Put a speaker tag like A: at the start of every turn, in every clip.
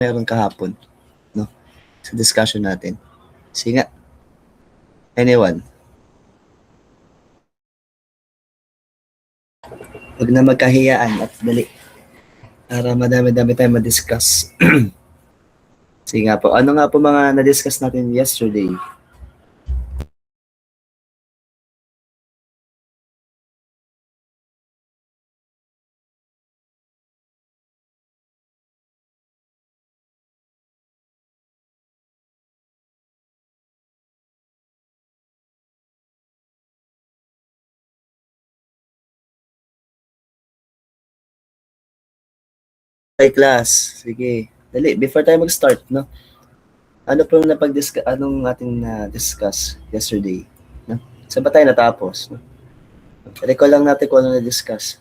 A: meron kahapon, no? Sa discussion natin. Sige nga. Anyone? Huwag na magkahiyaan at dali. Para madami-dami tayong ma-discuss. Sige nga po. Ano nga po mga na-discuss natin yesterday? Hi class. Sige. Dali. Before tayo mag-start, no? Ano po yung anong ating na-discuss yesterday? No? Saan ba tayo natapos? No? Recall lang natin kung ano na-discuss.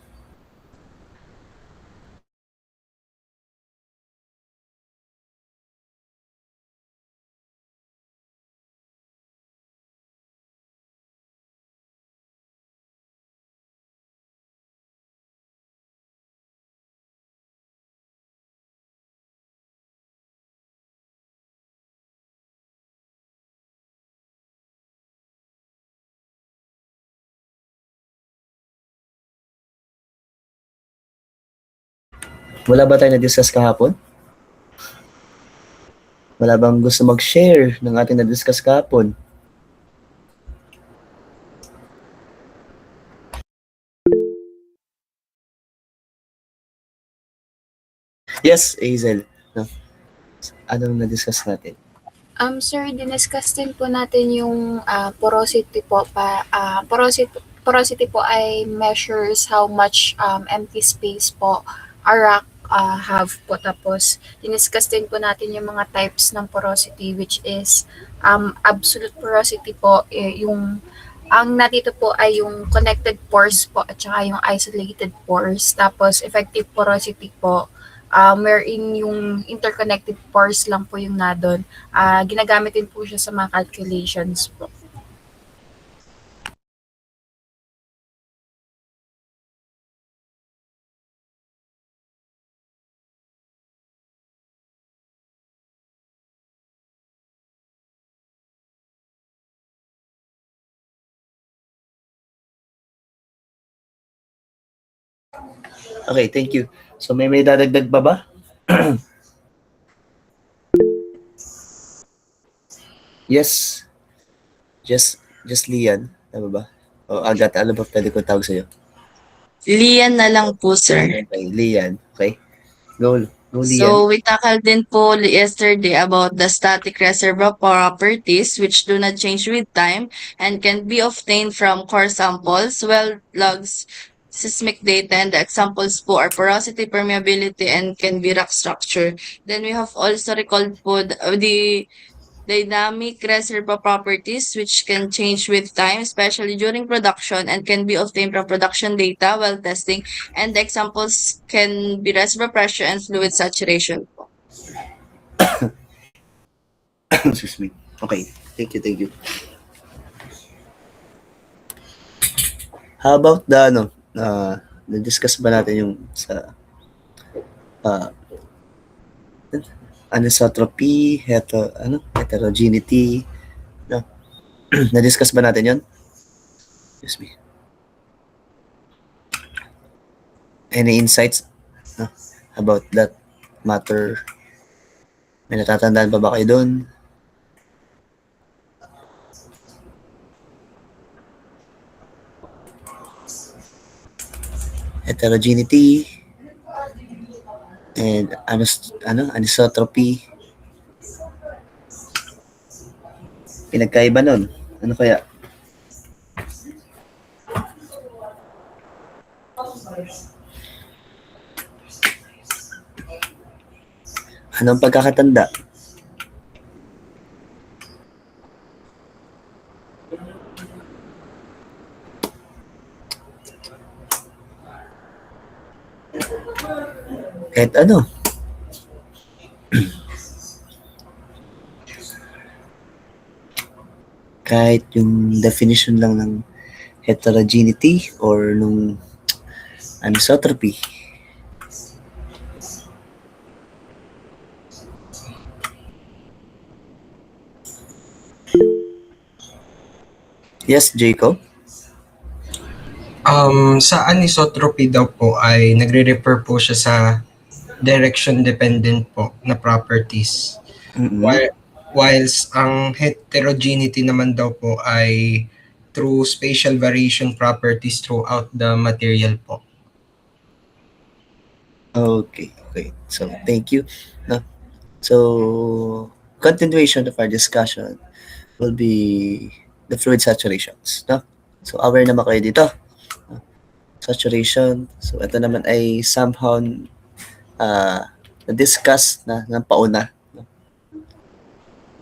A: Wala ba tayo na-discuss kahapon? Wala bang gusto mag-share ng ating na-discuss kahapon? Yes, Hazel. No? Anong na-discuss natin?
B: Sir, diniscuss din po natin yung porosity po. Porosity po ay measures how much empty space po a rock have po. Tapos, diniscuss din po natin yung mga types ng porosity, which is absolute porosity po, yung ang natito po ay yung connected pores po at saka yung isolated pores. Tapos, effective porosity po, wherein yung interconnected pores lang po yung nadon. Ginagamit din po siya sa mga calculations po.
A: Okay, thank you. So may dadagdag pa ba? Yes. Just Lian. Tama ba? O Agat, ano ba pwede ko tawag sa'yo?
C: Lian na lang po, sir.
A: Okay, Lian. Okay. Go Lian.
C: So, we tackled din po yesterday about the static reservoir properties which do not change with time and can be obtained from core samples, well logs, seismic data, and the examples po are porosity, permeability, and can be rock structure. Then we have also recalled po the dynamic reservoir properties which can change with time, especially during production, and can be obtained from production data while testing. And the examples can be reservoir pressure and fluid saturation.
A: Excuse me. Okay. Thank you. How about the na-discuss ba natin yung sa anisotropy, heterogeneity, no? Na-discuss ba natin yun? Excuse me. Any insights about that matter? May natatandaan pa ba kayo doon? Heterogeneity and anisotropy. Pinagkaiba nun. Ano kaya? Anong pagkakatanda? Kahit ano. Kahit yung definition lang ng heterogeneity or nung anisotropy. Yes, Jacob?
D: Sa anisotropy daw po ay nagre-refer po siya sa direction dependent po na properties.
A: Mm-mm.
D: Whilst ang heterogeneity naman daw po ay through spatial variation properties throughout the material po.
A: Okay. So, thank you. No? So, continuation of our discussion will be the fluid saturations. No? So, aware naman kayo dito. No? Saturation. So, ito naman ay somehow na-discuss na ng pauna. No?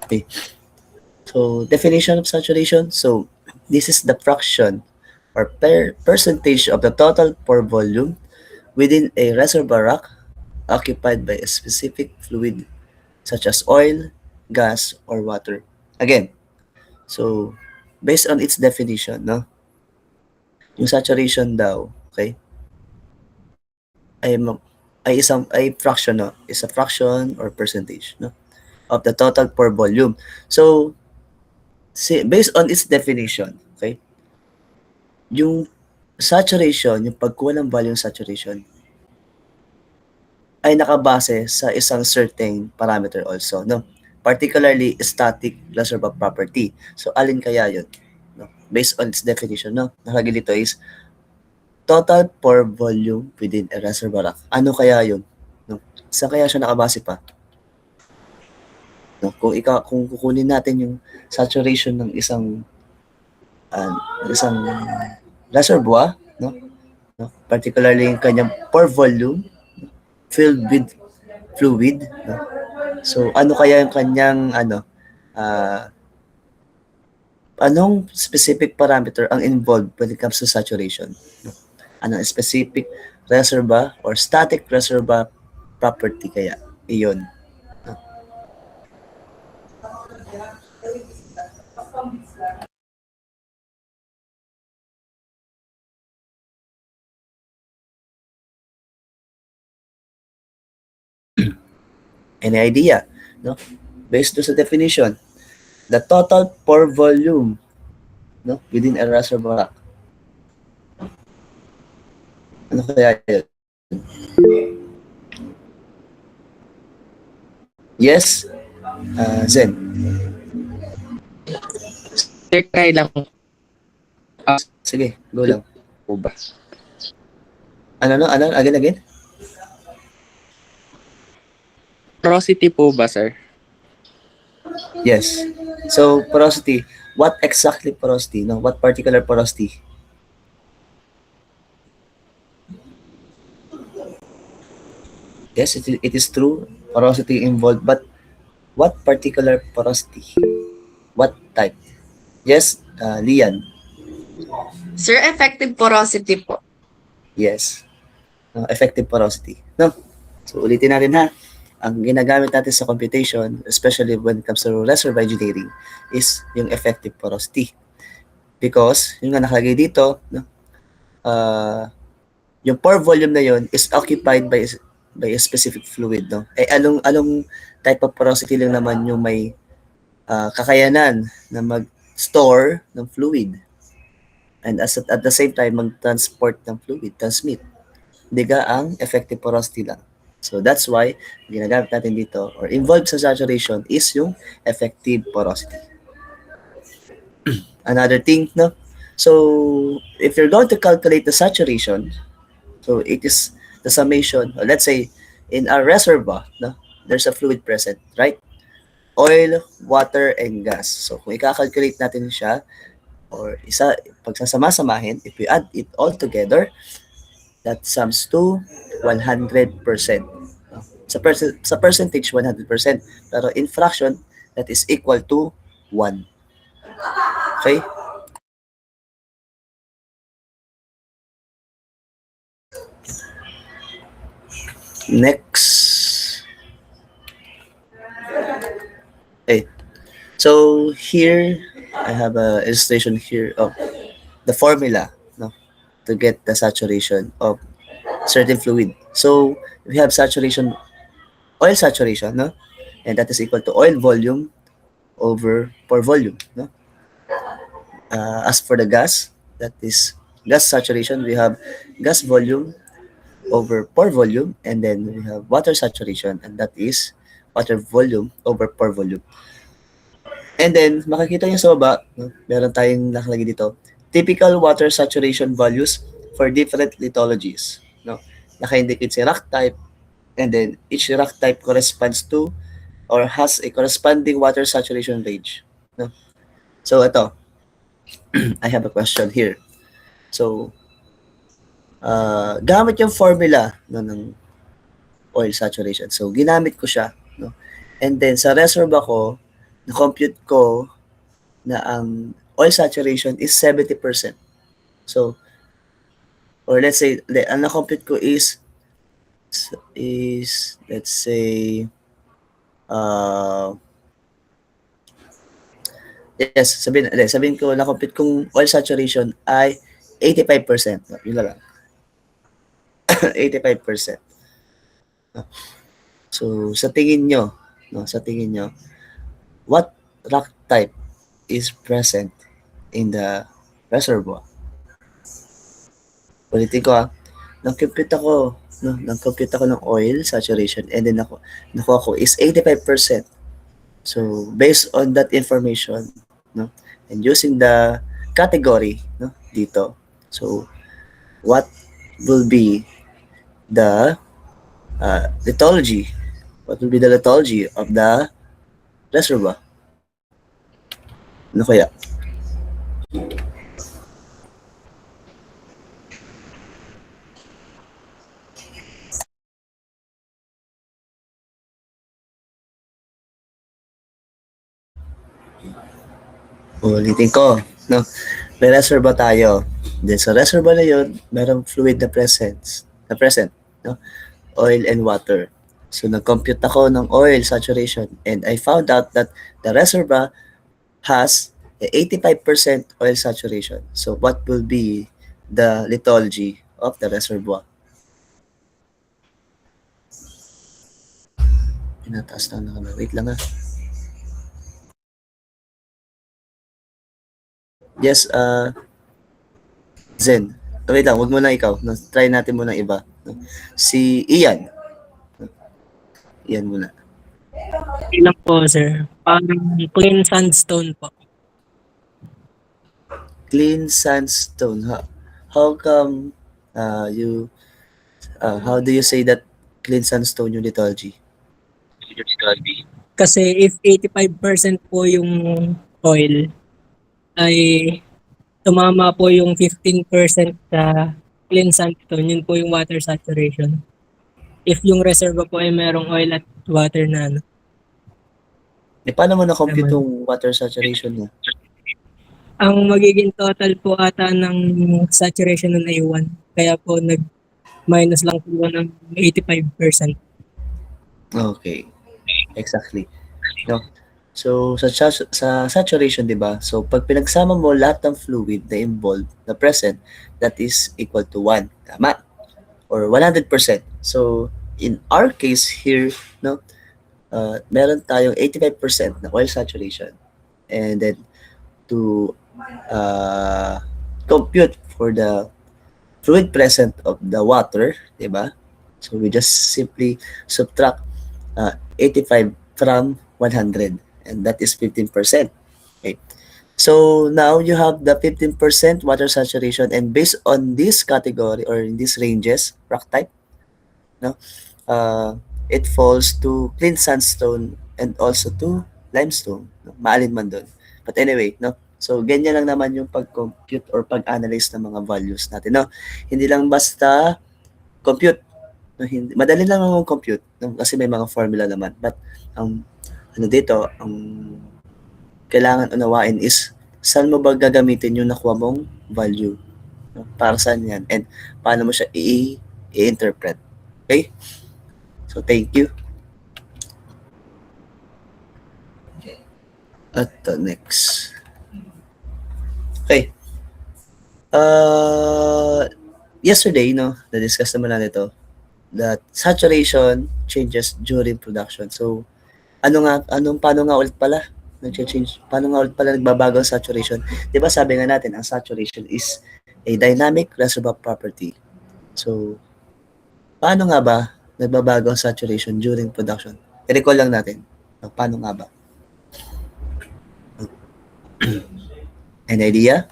A: Okay. So, definition of saturation. So, this is the fraction or percentage of the total pore volume within a reservoir rock occupied by a specific fluid such as oil, gas, or water. Again, so based on its definition, no? Yung saturation daw, okay? Ay fraction, no? Is a fraction or percentage, no? Of the total pore volume. So based on its definition, okay? Yung saturation, yung pagkuha ng volume saturation, ay nakabase sa isang certain parameter also, no? Particularly static reservoir property. So, alin kaya yun? No? Based on its definition, no? Nakalagay dito is total pore volume within a reservoir rock. Ano kaya yun? No? Saan kaya siya nakabase pa? No? Kung kukunin natin yung saturation ng isang reservoir, no? Particularly yung kanyang pore volume filled with fluid, no? So ano kaya yung kanyang anong specific parameter ang involved when it comes to saturation, no? Anong specific reservoir or static reservoir property kaya iyon, no? Any idea? No? Based sa definition, the total pore volume, no, within a reservoir. Ano kaya yun? Yes? Zen?
E: Try lang
A: Sige, go lang.
E: po ba?
A: Ano? Again?
E: Porosity po ba, sir?
A: Yes. So, porosity. What exactly porosity? No? What particular porosity? Yes, it is true. Porosity involved. But what particular porosity? What type? Yes, Lian.
C: Sir, effective porosity po.
A: Yes. Effective porosity. No? So, ulitin natin ha. Ang ginagamit natin sa computation, especially when it comes to reservoir engineering, is yung effective porosity. Because, yung nga nakalagay dito, no? Yung pore volume na yun is occupied by a specific fluid, no? Anong type of porosity lang naman yung may kakayanan na mag-store ng fluid and at the same time mag-transport ng fluid, transmit. Diga ang effective porosity lang. So that's why ginagamit natin dito or involved sa saturation is yung effective porosity. Another thing, no? So if you're going to calculate the saturation, so it is the summation, or let's say in a reservoir, no, there's a fluid present, right? Oil, water, and gas. So kung i-calculate natin siya or pagsasama-samahin, if we add it all together, that sums to 100%. No? Sa percentage, 100%. Pero in fraction, that is equal to 1. Okay? Next. Okay. So here, I have a illustration here of the formula, no, to get the saturation of certain fluid. So we have saturation, oil saturation, no, and that is equal to oil volume over pore volume, no. As for the gas, that is gas saturation, we have gas volume over pore volume, and then we have water saturation, and that is water volume over pore volume. And then, makikita nyo sa baba, no, meron tayong nakalagay dito, typical water saturation values for different lithologies. No? Naka-indicate si rock type, and then each rock type corresponds to or has a corresponding water saturation range. No? So, ito, I have a question here. So, gamit yung formula no, ng oil saturation. So, ginamit ko siya. No? And then, sa reservoir ko, na-compute ko na ang oil saturation is 70%. So, or let's say, ang na-compute ko is let's say, yes, sabihin ko, na-compute kong oil saturation ay 85%. No, yun lang. 85%. So, sa tingin nyo, what rock type is present in the reservoir? Ulitin ko nag-compute ako ng oil saturation, and then nakuha ko is 85%. So, based on that information, no, and using the category, no, dito, so, what will be the lithology? What will be the lithology of the reservoir? Ano kaya? Ulitin ko, no? May reservoir tayo. Then sa reservoir na yun, merong fluid na present, no? Oil and water. So nag-compute ako ng oil saturation, and I found out that the reservoir has a 85% oil saturation. So what will be the lithology of the reservoir? Pinataas na kami. Wait lang Yes, Zen. Wait lang, wag mo na ikaw. No, try natin muna iba. No? Si Ian. Ian muna.
F: Ilang po, sir. Parang clean sandstone po.
A: Clean sandstone. How come how do you say that clean sandstone yung lithology?
F: Kasi if 85% po yung oil, ay tumama po yung 15% sa clean sandstone, yun po yung water saturation. If yung reservoir po ay merong oil at water na ano.
A: Paano mo na-compute yung water saturation niya?
F: Ang magiging total po ata ng saturation nun ay 1. Kaya po nag-minus lang po ng 85%.
A: Okay. Exactly. No? So, sa saturation, di ba? So, pag pinagsama mo lahat ng fluid na involved, na present, that is equal to 1. Tama? Or 100%. So, in our case here, no, meron tayong 85% na oil saturation. And then, to compute for the fluid present of the water, di ba? So, we just simply subtract 85 from 100. And that is 15%. Okay. So now you have the 15% water saturation, and based on this category or in these ranges, rock type, no, it falls to clean sandstone and also to limestone. No? Maalin man doon. But anyway, no. So ganyan lang naman yung pag-compute or pag-analyze ng mga values natin, no. Hindi lang basta compute. No, hindi, madali lang ang compute, no? Kasi may mga formula naman. But dito, ang kailangan unawain is saan mo ba gagamitin yung nakuha mong value? No? Para saan yan? And paano mo siya i-interpret? Okay? So, thank you. At next. Okay. Yesterday, no, na-discuss naman na nito that saturation changes during production. So, paano nga ulit pala? Nag-change. Paano nga ulit pala nagbabago ang saturation? Di ba sabi nga natin, ang saturation is a dynamic reservoir property. So, paano nga ba nagbabago ang saturation during production? I-recall lang natin. Paano nga ba? An idea?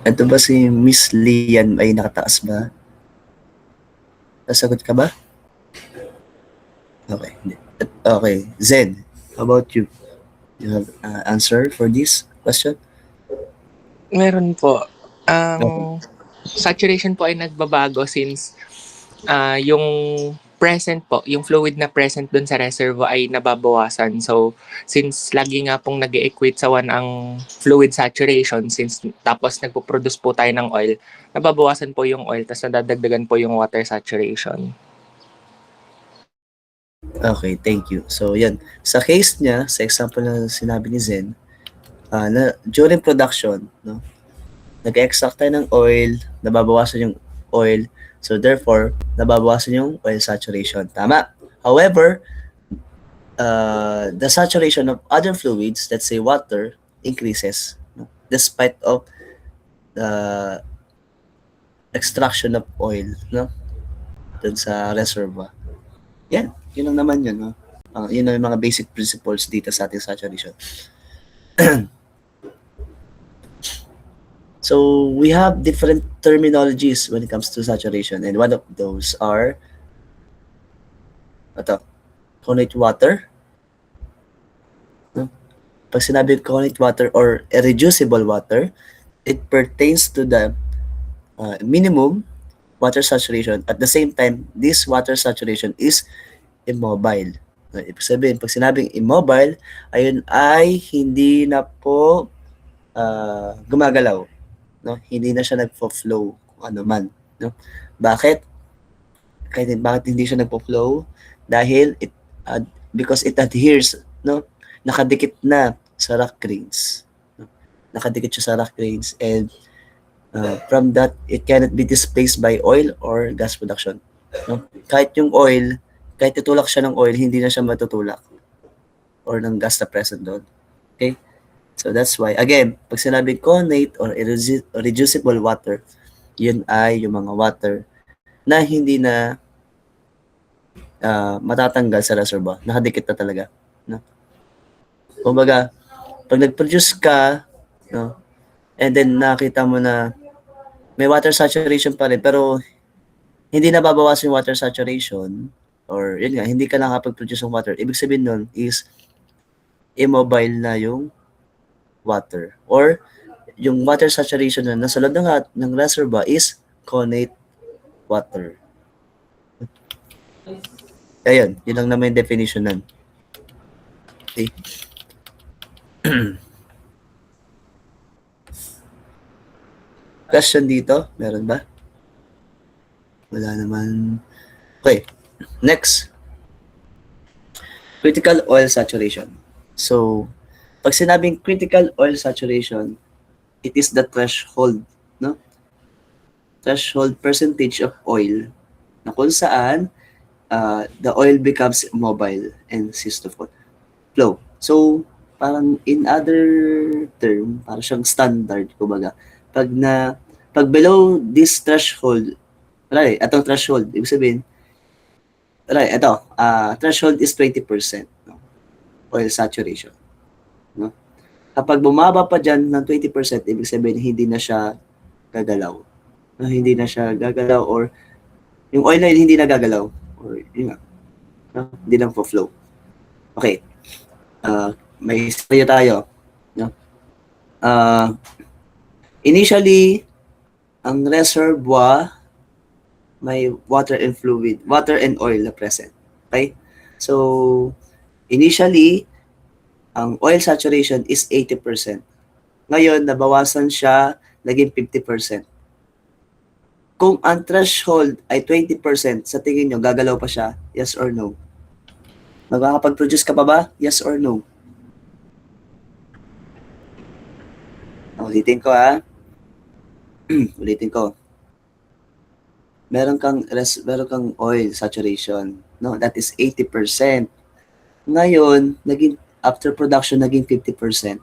A: Ito ba si Miss Lian ay nakataas ba? Nasagot ka ba? Okay. Okay. Zen, how about you? You have answer for this question?
E: Meron po. Ang saturation po ay nagbabago since yung present po, yung fluid na present dun sa reservoir ay nababawasan. So, since lagi nga pong nag-equate sa 1 ang fluid saturation, since tapos nagpo-produce po tayo ng oil, nababawasan po yung oil, tapos nadadagdagan po yung water saturation.
A: Okay, thank you. So, yan. Sa case niya, sa example na sinabi ni Zen, na during production, no, nag-extract tayo ng oil, nababawasan yung oil, so therefore, nababawasan yung oil saturation. Tama. However, the saturation of other fluids, let's say water, increases, no, despite of the extraction of oil, no, dun sa reservoir. Yan, yun lang naman yun, no? Yun ang mga basic principles dito sa ating saturation. So we have different terminologies when it comes to saturation, and one of those are connate water. No? Pag sinabi connate water or irreducible water, it pertains to the minimum water saturation. At the same time, this water saturation is immobile. Ibig sabihin, pag sinabing immobile, ayun ay hindi na po gumagalaw. No? Hindi na siya nagfo-flow kung ano man. No? Bakit? Bakit hindi siya nagfo-flow? Dahil because it adheres, no? Nakadikit na sa rock grains. No? Nakadikit siya sa rock grains, and from that, it cannot be displaced by oil or gas production. No? Kahit yung oil, kahit tutulak siya ng oil, hindi na siya matutulak or ng gas na present doon. Okay? So that's why, again, pag sinabing connate or irreducible water, yun ay yung mga water na hindi na matatanggal sa reservoir. Nakadikit na talaga. No? Kumbaga, pag nag-produce ka, no, and then nakita mo na may water saturation pa rin, pero hindi na babawasan yung water saturation, or yun nga, hindi ka nakapag-produce ng water, ibig sabihin nun is immobile na yung water, or yung water saturation na nasa loob ng reservoir is connate water. Ayun, yun lang naman yung definition nun. Okay. Question dito? Meron ba? Wala naman. Okay. Next. Critical oil saturation. So, pag sinabing critical oil saturation, it is the threshold, no? Threshold percentage of oil na kung saan the oil becomes mobile and cease to flow. So, parang in other term, parang siyang standard, kumbaga. Pag below this threshold, itong threshold, ibig sabihin, threshold is 20%, no? Oil saturation. No? Kapag bumaba pa dyan ng 20%, ibig sabihin hindi na siya gagalaw. No? Hindi na siya gagalaw, or yung oil na yun hindi na gagalaw. Or yun nga. No? Hindi lang po flow. Okay. May scenario tayo. No? Initially, ang reservoir may water and oil na present. Okay? So, initially, ang oil saturation is 80%. Ngayon, nabawasan siya, naging 50%. Kung ang threshold ay 20%, sa tingin nyo, gagalaw pa siya? Yes or no? Magkakapag-produce ka pa ba? Yes or no? Ulitin ko ha. Ulitin ko. Meron kang oil saturation, no? That is 80%. Ngayon, after production naging 50%.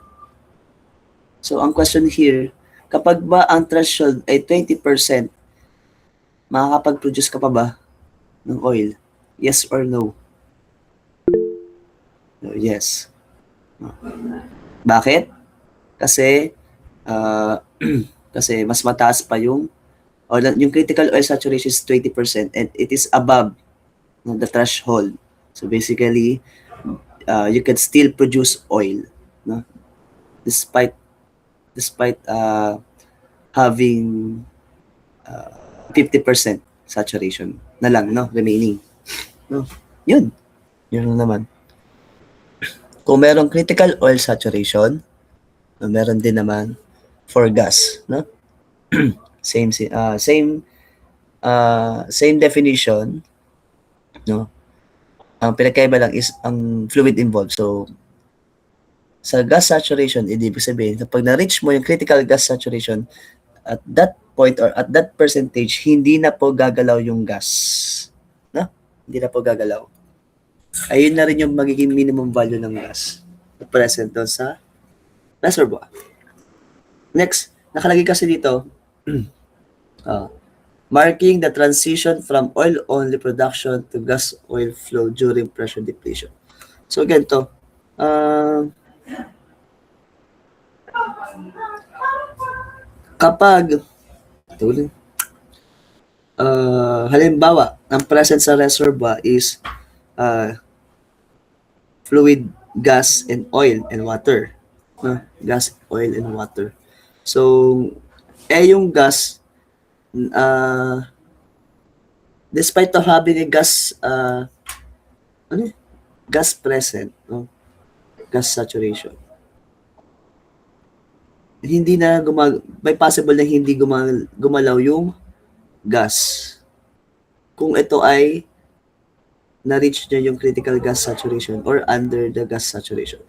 A: So ang question here, kapag ba ang threshold ay 20%, makakapag-produce ka pa ba ng oil? Yes or no? No, yes. Bakit? Kasi kasi mas mataas pa yung critical oil saturation is 20% and it is above the threshold. So basically, you can still produce oil, no? Despite having 50% saturation na lang, no? Remaining. No? Yun lang naman. Kung merong critical oil saturation, meron din naman for gas, no? same definition, no? Ang pinakaiba lang is ang fluid involved. So sa gas saturation, ibig sabihin kapag na-reach mo yung critical gas saturation, at that point or at that percentage, hindi na po gagalaw yung gas, no? Hindi na po gagalaw. Ayun na rin yung magiging minimum value ng gas present doon sa reservoir. Next, nakalagay kasi dito, marking the transition from oil-only production to gas oil flow during pressure depletion. So, ganito. Kapag, halimbawa, ang present sa reservoir is fluid, gas, and oil, and water. Gas, oil, and water. So, yung gas, despite of having a gas, gas present, no? Gas saturation, hindi na may possible na hindi gumalaw yung gas kung ito ay na-reach niya yung critical gas saturation or under the gas saturation.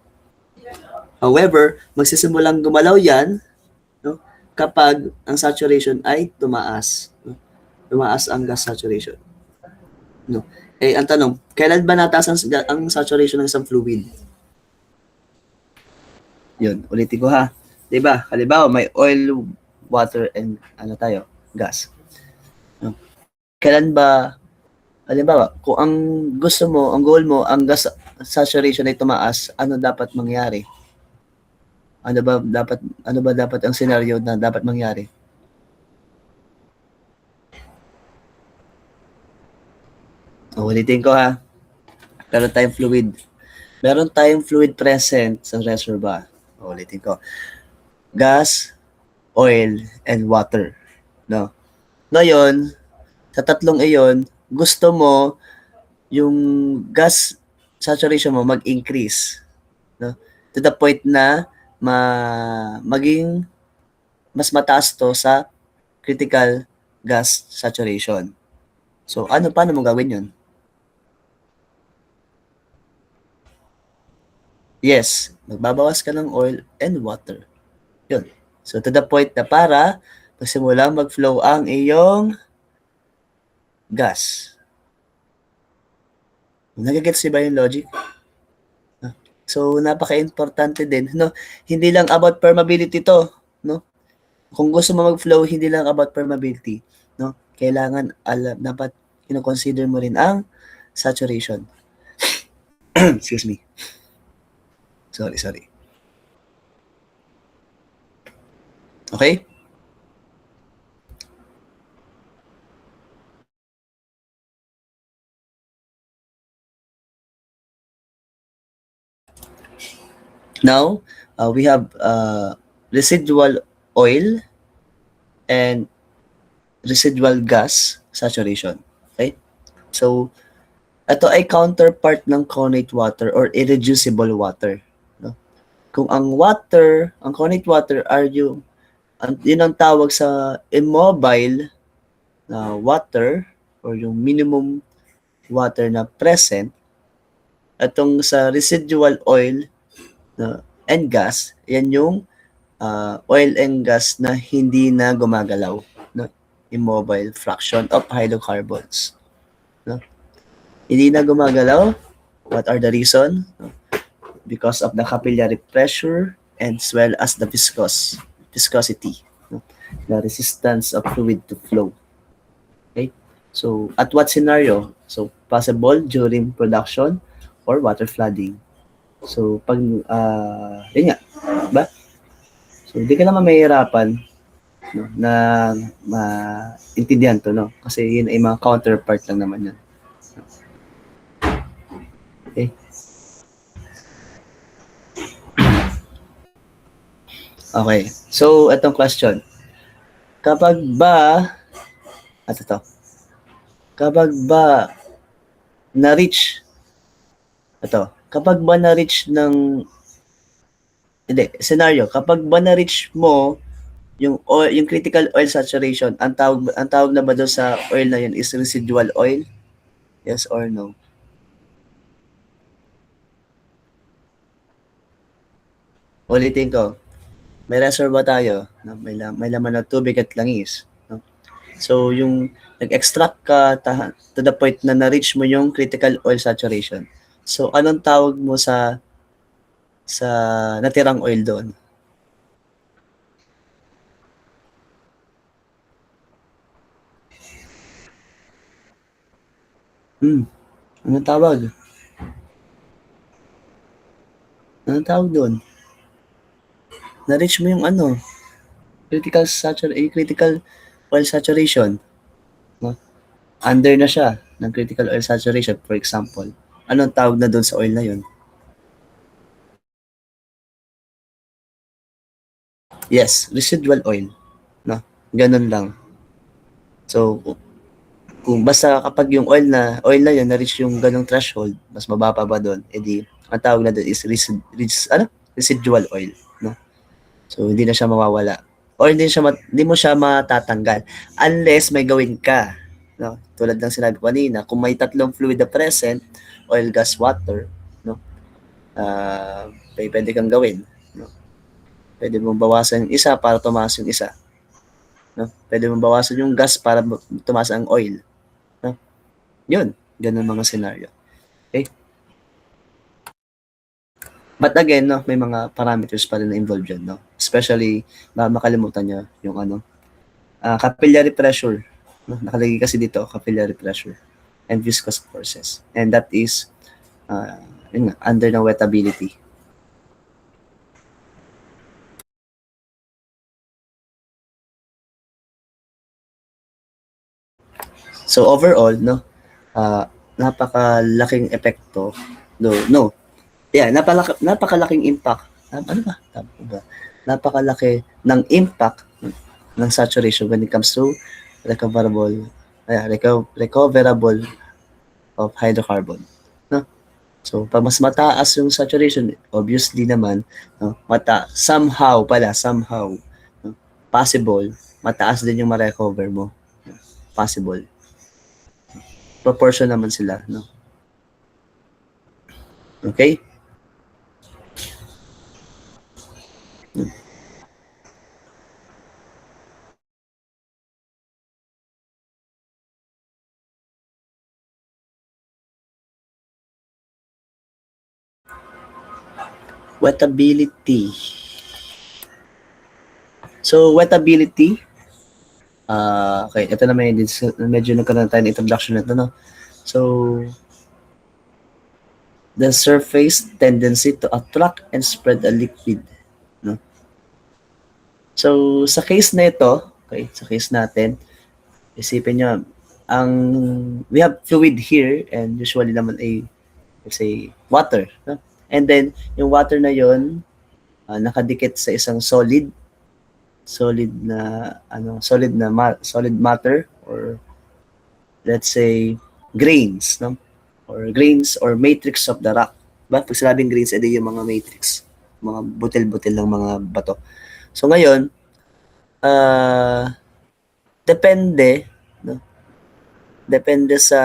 A: However, magsisimulang gumalaw yan, no, kapag ang saturation ay tumaas. No? Tumaas ang gas saturation. No? Ang tanong, kailan ba nataas ang saturation ng isang fluid? Yun, ulitin ko ha. Diba? Halimbawa, may oil, water, and gas. No? Kailan ba, halimbawa, kung ang goal mo, ang gas saturation ay tumaas, ano dapat mangyari? Ano ba dapat ang scenario na dapat mangyari? Ulitin ko ha. Meron tayong fluid present sa reservoir. Ulitin ko. Gas, oil, and water. No? Ngayon, sa tatlong iyon, gusto mo yung gas saturation mo mag-increase, no? To the point na maging mas mataas to sa critical gas saturation. So, paano mo gawin yun? Yes, magbabawas ka ng oil and water. Yun. So, to the point na para magsimulang mag-flow ang iyong gas. Nagigets ba yung logic? So, napaka-importante din, no? Hindi lang about permeability to, no? Kung gusto mo mag-flow, hindi lang about permeability, no? Kailangan dapat kino-consider mo rin ang saturation. Excuse me. Sorry. Okay? Now, we have residual oil and residual gas saturation. Okay? So, ito ay counterpart ng connate water or irreducible water. No? Kung ang connate water are yun ang tawag sa immobile na water or yung minimum water na present, Atong sa residual oil, no, and gas, yan yung oil and gas na hindi na gumagalaw, no? Immobile fraction of hydrocarbons, no? Hindi na gumagalaw. What are the reason? No? Because of the capillary pressure and as well as the viscosity, no? The resistance of fluid to flow. Okay? So, at what scenario? So, possible during production or water flooding. So, pag, yun nga, ba? So, hindi ka naman mahihirapan, no, na maintindihan to, no? Kasi yun ay mga counterpart lang naman yun. Okay? Okay. So, itong question. Kapag ba, kapag ba na-reach, kapag ba na-reach ng, hindi, scenario, kapag ba na-reach mo yung oil, yung critical oil saturation, ang tawag na ba doon sa oil na yun is residual oil? Yes or no? Ulitin ko. May reservoir tayo, no? May laman na tubig at langis, no? So yung nag-extract ka to the point na na-reach mo yung critical oil saturation. So anong tawag mo sa natirang oil doon? Anong tawag? Anong tawag doon? Na-reach mo yung critical oil saturation. No? Under na siya ng critical oil saturation, for example. Anong tawag na doon sa oil na yun? Yes, residual oil. No? Ganun lang. So, kung basta kapag yung oil na yun na-reach yung ganung threshold, mas mababa ba doon, edi ang tawag na doon is residual oil, no? So hindi na siya mawawala or hindi mo siya matatanggal unless may gawin ka, no? Tulad ng sinabi ko kanina, kung may tatlong fluid na present, oil, gas, water, no? Pwede kang gawin, no? Pwede mong bawasan yung isa para tumaas yung isa, no? Pwede mong bawasan yung gas para tumaas ang oil. Yun, ganun mga scenario. Okay? But again, no, may mga parameters pa rin na involved dyan, no? Especially, makalimutan nyo yung capillary pressure. No? Nakalagay kasi dito, capillary pressure and viscous forces. And that is under ng wettability. So overall, no, napakalaking epekto, napakalaking impact. Napakalaki ng impact ng saturation when it comes to recoverable of hydrocarbon, no? So pag mas mataas yung saturation, obviously naman, no, somehow, no, possible mataas din yung ma-recover mo. Possible. Proportion naman sila, no? Okay? Wettability. So, wettability, okay, ito na medyo nagkaroon tayo ng introduction nito, no? So, the surface tendency to attract and spread a liquid, no? So, sa case na ito, okay, sa case natin, isipin nyo, we have fluid here and usually naman let's say, water, no? And then, yung water na yon nakadikit sa isang solid matter, or let's say grains, no? Or grains or matrix of the rock. Pag sinabing grains, edi yung mga matrix, mga butil-butil ng mga bato. So ngayon, depende, no? Depende sa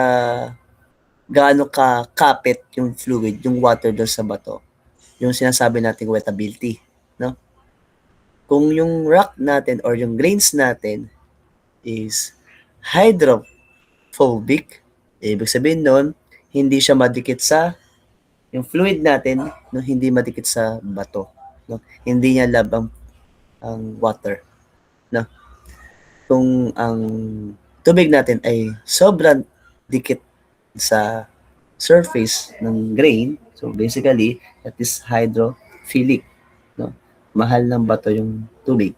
A: gaano kakapit yung fluid, yung water doon sa bato. Yung sinasabi nating wettability, no? Kung yung rock natin or yung grains natin is hydrophobic, ibig sabihin nun, hindi siya madikit sa yung fluid natin, no, hindi madikit sa bato, no? Hindi niya love ang water, no? Kung ang tubig natin ay sobrang dikit sa surface ng grain, so basically, that is hydrophilic, no? Mahal ng bato yung tubig.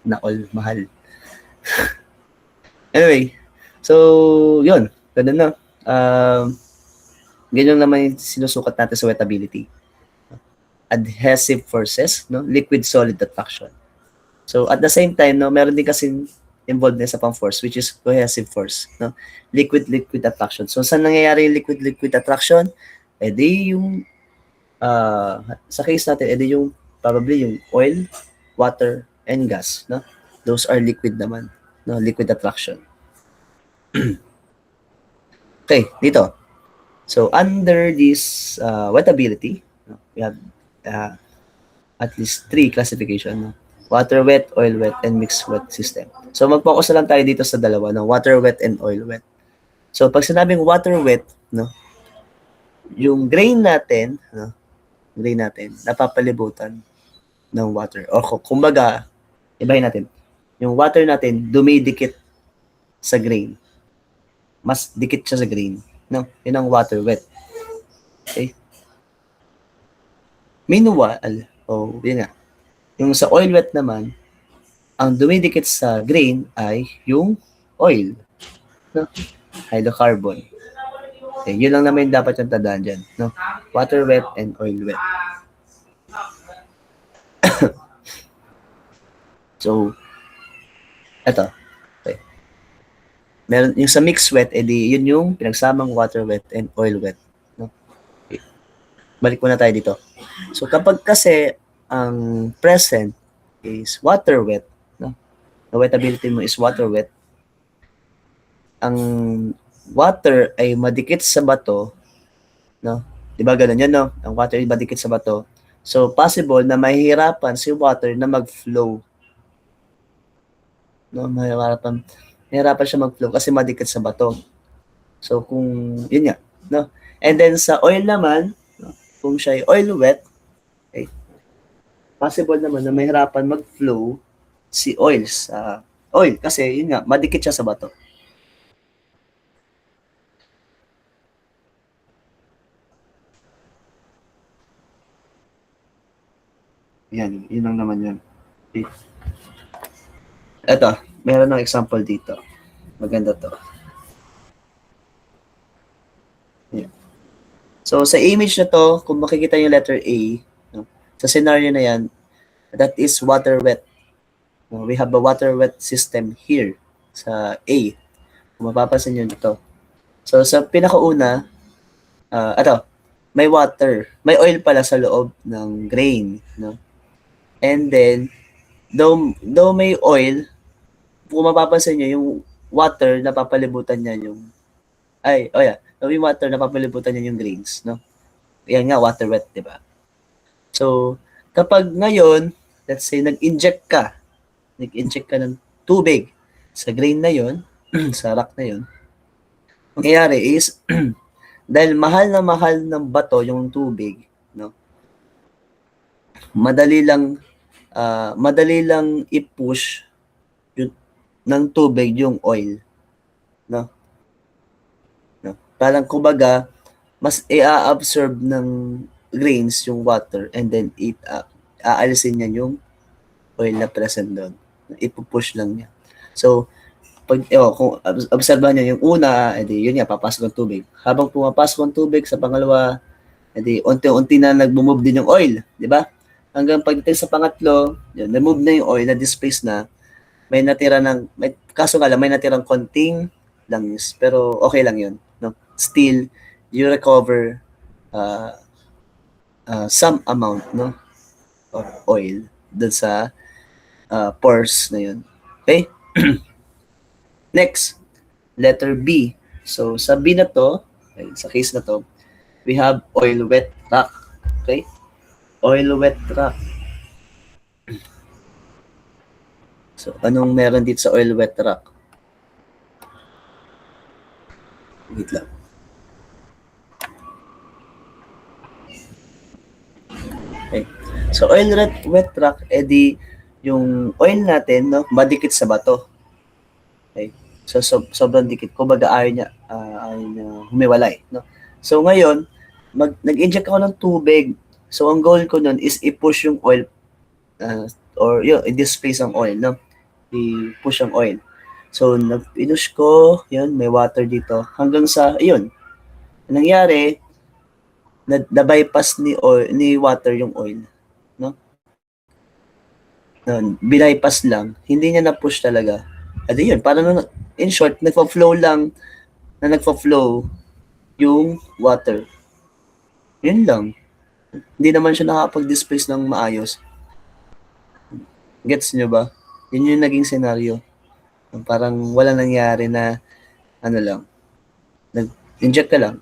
A: Na all mahal. Anyway, so, yun. Ganun na. Ganyan naman yung sinusukat natin sa wettability. Adhesive forces, no? Liquid-solid attraction. So, at the same time, no, meron din kasing involved na sa pang force, which is cohesive force, no? Liquid-liquid attraction. So, saan nangyayari yung liquid-liquid attraction? Eh di yung, sa case natin, eh di yung, probably yung oil, water, and gas, no? Those are liquid naman, no? Liquid attraction. Okay, dito. So, under this wettability, no, we have at least 3 classification, no? Water wet, oil wet, and mixed wet system. So, mag-focus na lang tayo dito sa dalawa, no? Water wet and oil wet. So, pag sinabing water wet, no, yung grain natin, no, napapalibutan ng water. O kumbaga, ibahin natin, yung water natin dumidikit sa grain. Mas dikit siya sa grain. No? Yun ang water wet. Okay? Meanwhile, yun nga. Yung sa oil wet naman, ang dumidikit sa grain ay yung oil. No? Hydrocarbon. Okay, yun lang naman yung dapat yung tandaan dyan. No? Water wet and oil wet. So, eto. Okay. Meron yung sa mixed wet, edi yun yung pinagsamang water wet and oil wet. No? Okay. Balik muna tayo dito. So, kapag kasi ang present is water wet, no? The wettability mo is water wet, ang water ay madikit sa bato, no? Di ba ganun yun, no? Ang water ay madikit sa bato. So, possible na mahihirapan si water na mag-flow. No? Mahirapan siya mag-flow kasi madikit sa bato. So, kung, yun nga, no? And then, sa oil naman, no? Kung siya ay oil wet, okay, possible naman na mahirapan mag-flow si oil sa oil kasi, yun nga, madikit siya sa bato. Yan, yun lang naman yun. Okay. Ito, meron ng example dito. Maganda to. Yan. So, sa image na to, kung makikita yung letter A, no, sa scenario na yan, that is water wet. No, we have a water wet system here sa A. Kung mapapansin nyo dito. So, sa pinakauna, may water. May oil pala sa loob ng grain. No? And then, though may oil, kung mapapansin nyo, yung water, napapalibutan niya yung, yung water, napapalibutan niya yung grains, no? Yan nga, water wet, di ba? So, kapag ngayon, let's say, nag-inject ka ng tubig sa grain na yon, sa rock na yon, ang nangyayari is, dahil mahal ng bato yung tubig, no? Madali lang i-push ng tubig yung oil, no? Parang kumbaga, mas i-absorb ng grains yung water and then aalisin niya yung oil na present doon. Ipupush lang niya. So, kung obserbahan niyo yung una, edi yun nga, papasok ang tubig. Habang pumapasok ang tubig sa pangalawa, edi unti-unti na nag-move din yung oil, di ba? Hanggang pagdating sa pangatlo, yun, na-move na yung oil, na-displace na, may natirang konting langis, pero okay lang yun. No? Still, you recover some amount, no, of oil dun sa pores na yun. Okay? Next, letter B. So, sa B na to, Okay? Sa case na to, we have oil-wet rock. Okay? Oil-wet rock. So, anong meron dito sa oil-wet rock? Wait lang. Okay. So, oil-wet rock, edi yung oil natin, no, madikit sa bato. Okay? So, sobrang dikit. Kumbaga, ayaw niya humiwalay. No? So, ngayon, nag-inject ako ng tubig. So, ang goal ko nun is i-push yung oil or yun, i-displace ang oil. No? I-push ang oil. So, nag-pinush ko, yun, may water dito. Hanggang sa, yun, nangyari, na-bypass ni water yung oil. No? Binypass lang, hindi niya na-push talaga. At yun, parang in short, nagpa-flow yung water. Yun lang. Hindi naman siya nakapag-displace ng maayos. Gets nyo ba? Yun yung naging scenario. Parang wala nangyari na ano lang. Nag-inject ka lang.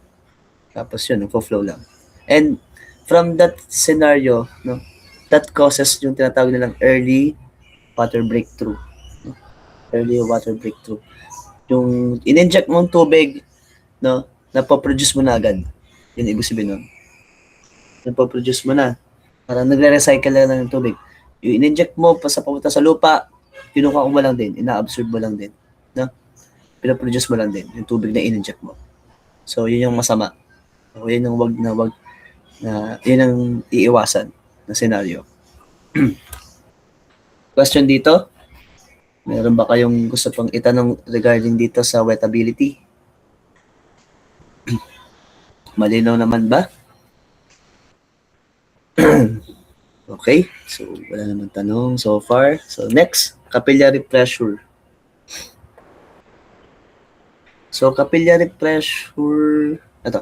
A: Tapos yun, nagpa-flow lang. And from that scenario, no, that causes yung tinatawag nilang early water breakthrough. No? Early water breakthrough. Yung in-inject mong tubig, no, napoproduce mo na agad. Yun ibig sabihin nun. Napoproduce mo na. Parang nagre-recycle lang ng tubig. Yung in-inject mo papunta sa lupa, kinukuha mo lang din, ina-absorb mo lang din. No? Pinaproduce mo lang din yung tubig na in-inject mo. So, yun yung masama. So, yun yung wag na yun ang iiwasan na scenario. Question dito? Meron ba kayong gusto pang itanong regarding dito sa wettability? Malinaw naman ba? Okay, so wala naman tanong so far. So next, capillary pressure. So capillary pressure, ito.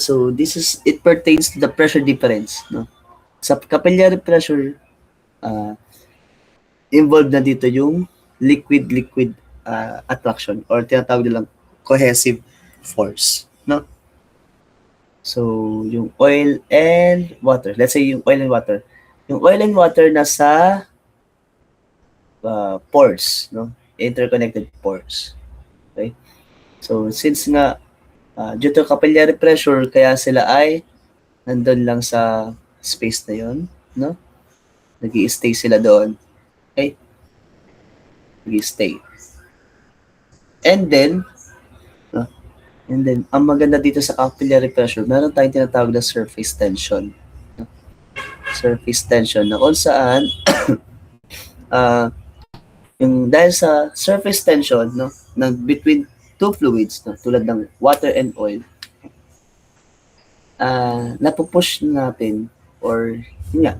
A: So it pertains to the pressure difference, no? Sa capillary pressure, involved na dito yung liquid-liquid attraction or tinatawag nilang cohesive force, no? So, yung oil and water. Let's say yung oil and water. Yung oil and water nasa pores, no? Interconnected pores. Okay? So, since nga due to capillary pressure, kaya sila ay nandun lang sa space na yon, no? Nag-i-stay sila doon. Okay? Nag-i-stay. And then, ang maganda dito sa capillary pressure, meron tayong tinatawag na surface tension. No? Surface tension na kung saan, yung dahil sa surface tension, no, na between two fluids, no, tulad ng water and oil, napupush natin or yun nga,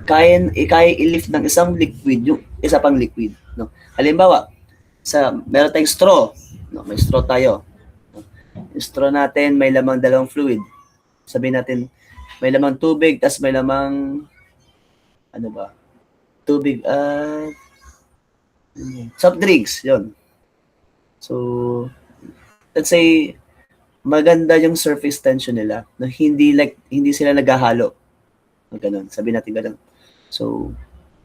A: kaya i-lift ng isang liquid yung isa pang liquid, no. Halimbawa, meron tayong straw, no, may straw tayo. Yung straw natin may lamang dalawang fluid. Sabihin natin may lamang tubig tas may lamang ano ba? Tubig soft drinks, 'yon. So let's say maganda yung surface tension nila na hindi sila naghahalo. Ganun, sabihin natin ganun. So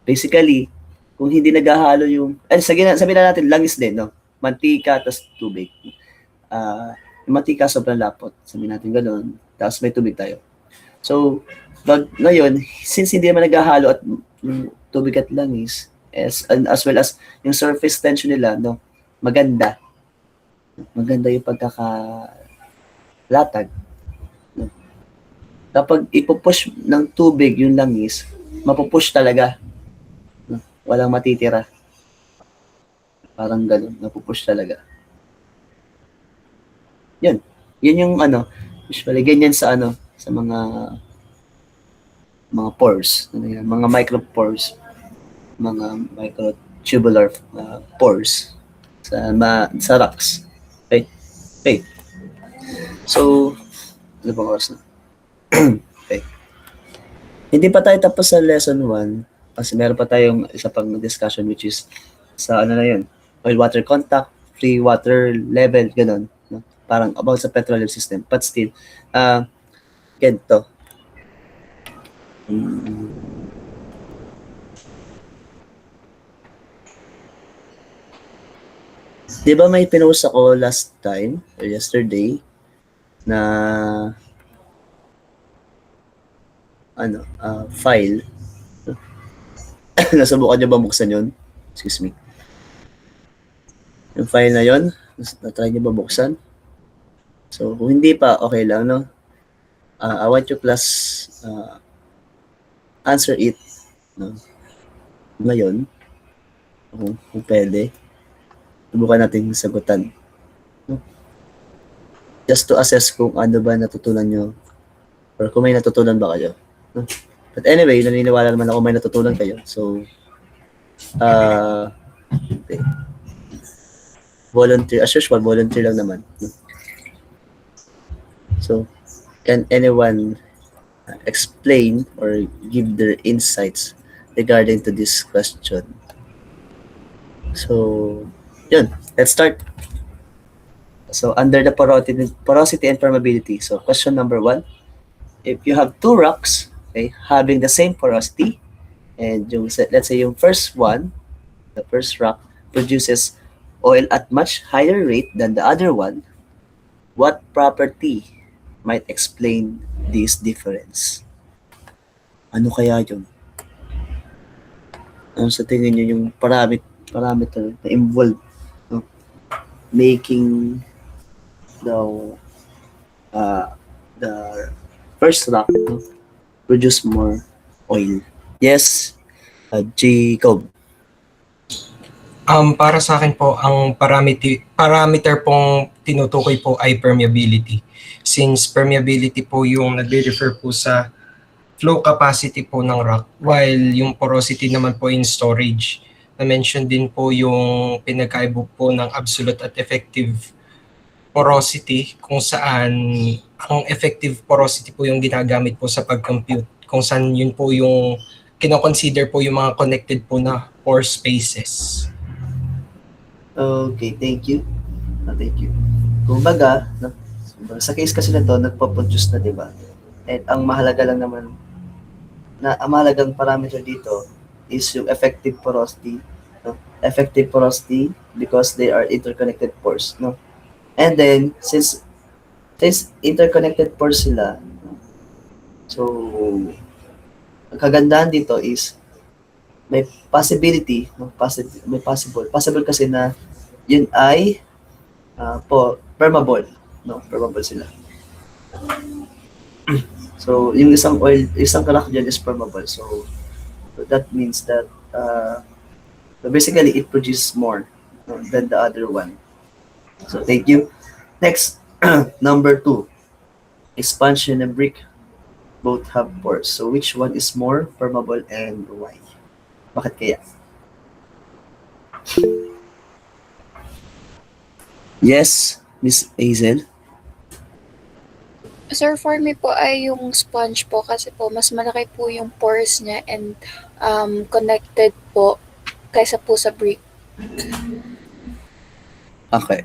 A: basically, kung hindi naghahalo yung sabihin natin langis din, no? Mantika tas tubig. Yung mantika sobrang lapot, sabihin natin ganun. Tapos may tubig tayo. So ngayon, since hindi naman naghahalo at yung tubig at langis as well as yung surface tension nila, no, maganda yung pagkakalatag. No? Kapag ipupush ng tubig yung langis, mapupush talaga. No? Walang matitira. Parang ganun, mapupush talaga. Yun yung usually ganyan sa sa mga pores, mga micropores, mga microtubular pores sa rocks. Okay. So, ano bang oras na? Okay. Hindi pa tayo tapos sa lesson 1 kasi meron pa tayong isa pang discussion which is sa na yun, oil-water contact, free water level, ganun. No? Parang about sa petroleum system. But still, ganito. Di ba may pinost ako last time, or yesterday, na file. Nasubukan niyo ba buksan yun? Excuse me. Yung file na yun, na-try niyo ba buksan? So, kung hindi pa, okay lang, no? I want you plus answer it. No? Ngayon, kung pwede, subukan natin sagutan. No? Just to assess kung ano ba natutunan nyo or kung may natutunan ba kayo. No? But anyway, naniniwala naman ako may natutunan kayo. So, okay. Volunteer, as usual, volunteer lang naman. No? So, can anyone explain or give their insights regarding to this question? So, yun, let's start. So, under the porosity and permeability. So, question number 1. If you have two rocks, okay, having the same porosity, and yung, let's say yung first one, the first rock produces oil at much higher rate than the other one, what property might explain this difference? Ano kaya yun? Ano sa tingin nyo yung parameter na involved, no? Making the first rock, no, produce more oil? Yes, Jacob.
D: Para sa akin po, ang parameter pong tinutukoy po ay permeability. Since permeability po yung nagre-refer po sa flow capacity po ng rock, while yung porosity naman po in storage. Na-mention din po yung pinagkaiba po ng absolute at effective porosity, kung saan ang effective porosity po yung ginagamit po sa pag-compute, kung saan yun po yung kino-consider po yung mga connected po na pore spaces.
A: Okay, thank you. Thank you. Kumbaga, no, sa case kasi na to, nagpo-produce na, di ba? And ang mahalaga lang naman, ang mahalagang parameter dito is yung effective porosity. No? Effective porosity because they are interconnected pores. No? And then, since interconnected pores sila, so, ang kagandahan dito is may possibility, no? Possible kasi na yun ay permeable, no? Permeable sila. So, yung isang rock dyan is permeable. So, that means that basically it produces more, no, than the other one. So, thank you. Next, number 2. Expansion and brick both have pores. So, which one is more permeable and why? Bakit kaya? Yes, Miss Hazel.
B: Sir, for me po ay yung sponge po kasi po mas malaki po yung pores niya and connected po kaysa po sa brick.
A: Okay.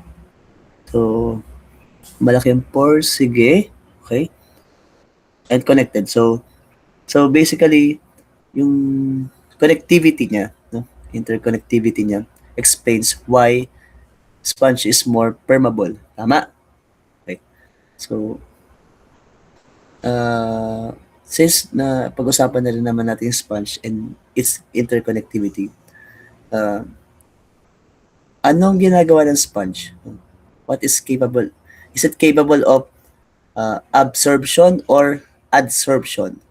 A: So, malaki yung pores, sige. Okay. And connected. So basically, yung connectivity niya, no? Interconnectivity niya explains why sponge is more permeable. Tama? Okay. So, since na pag-usapan na rin naman natin yung sponge and its interconnectivity, anong ginagawa ng sponge? What is capable? Is it capable of absorption or adsorption?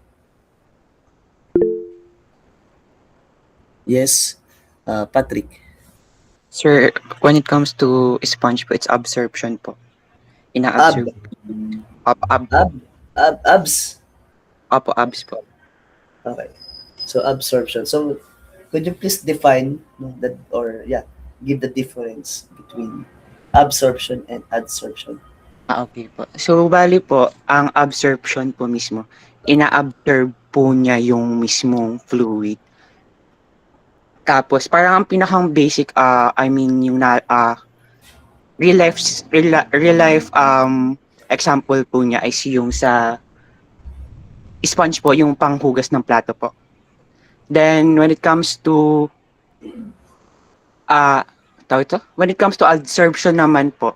A: Yes, Patrick.
G: Sir, when it comes to sponge po, it's absorption po. Ina-absorb.
A: Abs.
G: Opo, abs po.
A: Okay. So absorption. So could you please define, no, that, or give the difference between absorption and adsorption?
G: Okay po. So, bali po, ang absorption po mismo, ina-absorb po niya yung mismong fluid. Tapos, parang ang pinakang basic, yung real life example po niya is yung sa sponge po, yung panghugas ng plato po. Then when it comes to when it comes to adsorption naman po,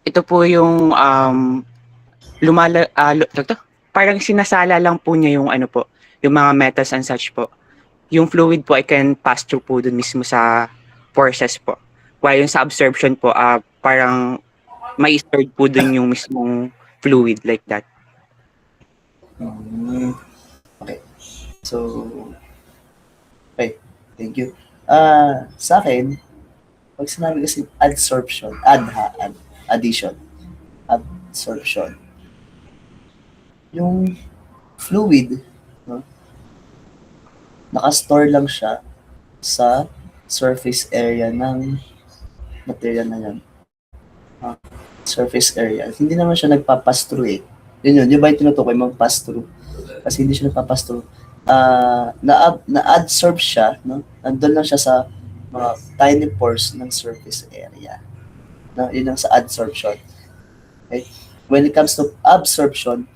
G: ito po yung parang sinasala lang po niya yung ano po, yung mga metals and such po. Yung fluid po I can pass through po dun mismo sa pores po. While yung sa absorption po, parang may stored po dun yung mismong fluid like that.
A: Okay. So, okay. Thank you. Sa akin, pag sinabi kasi adsorption, addition, absorption, yung fluid, no, nakastore lang siya sa surface area ng material na yan. Surface area. Hindi naman siya nagpapass through eh. Yun, yung ba yung tinutukoy, mag-pass through. Kasi hindi siya nagpapass through. Na-adsorb siya, no? Nandun lang siya sa mga tiny pores ng surface area. No? Yun ang sa adsorption. Okay? When it comes to absorption,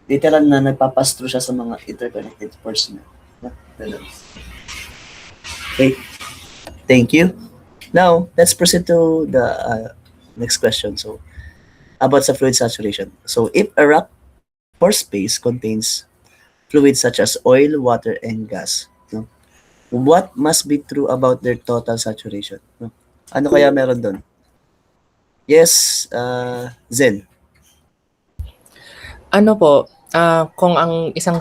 A: literal na nagpapass through siya sa mga interconnected pores na. No? Okay. Thank you. Now, let's proceed to the next question. So, about sa fluid saturation. So, if a rock pore space contains fluids such as oil, water, and gas, no? What must be true about their total saturation? No? Ano kaya meron doon? Yes, Zen.
E: Ano po, kung ang isang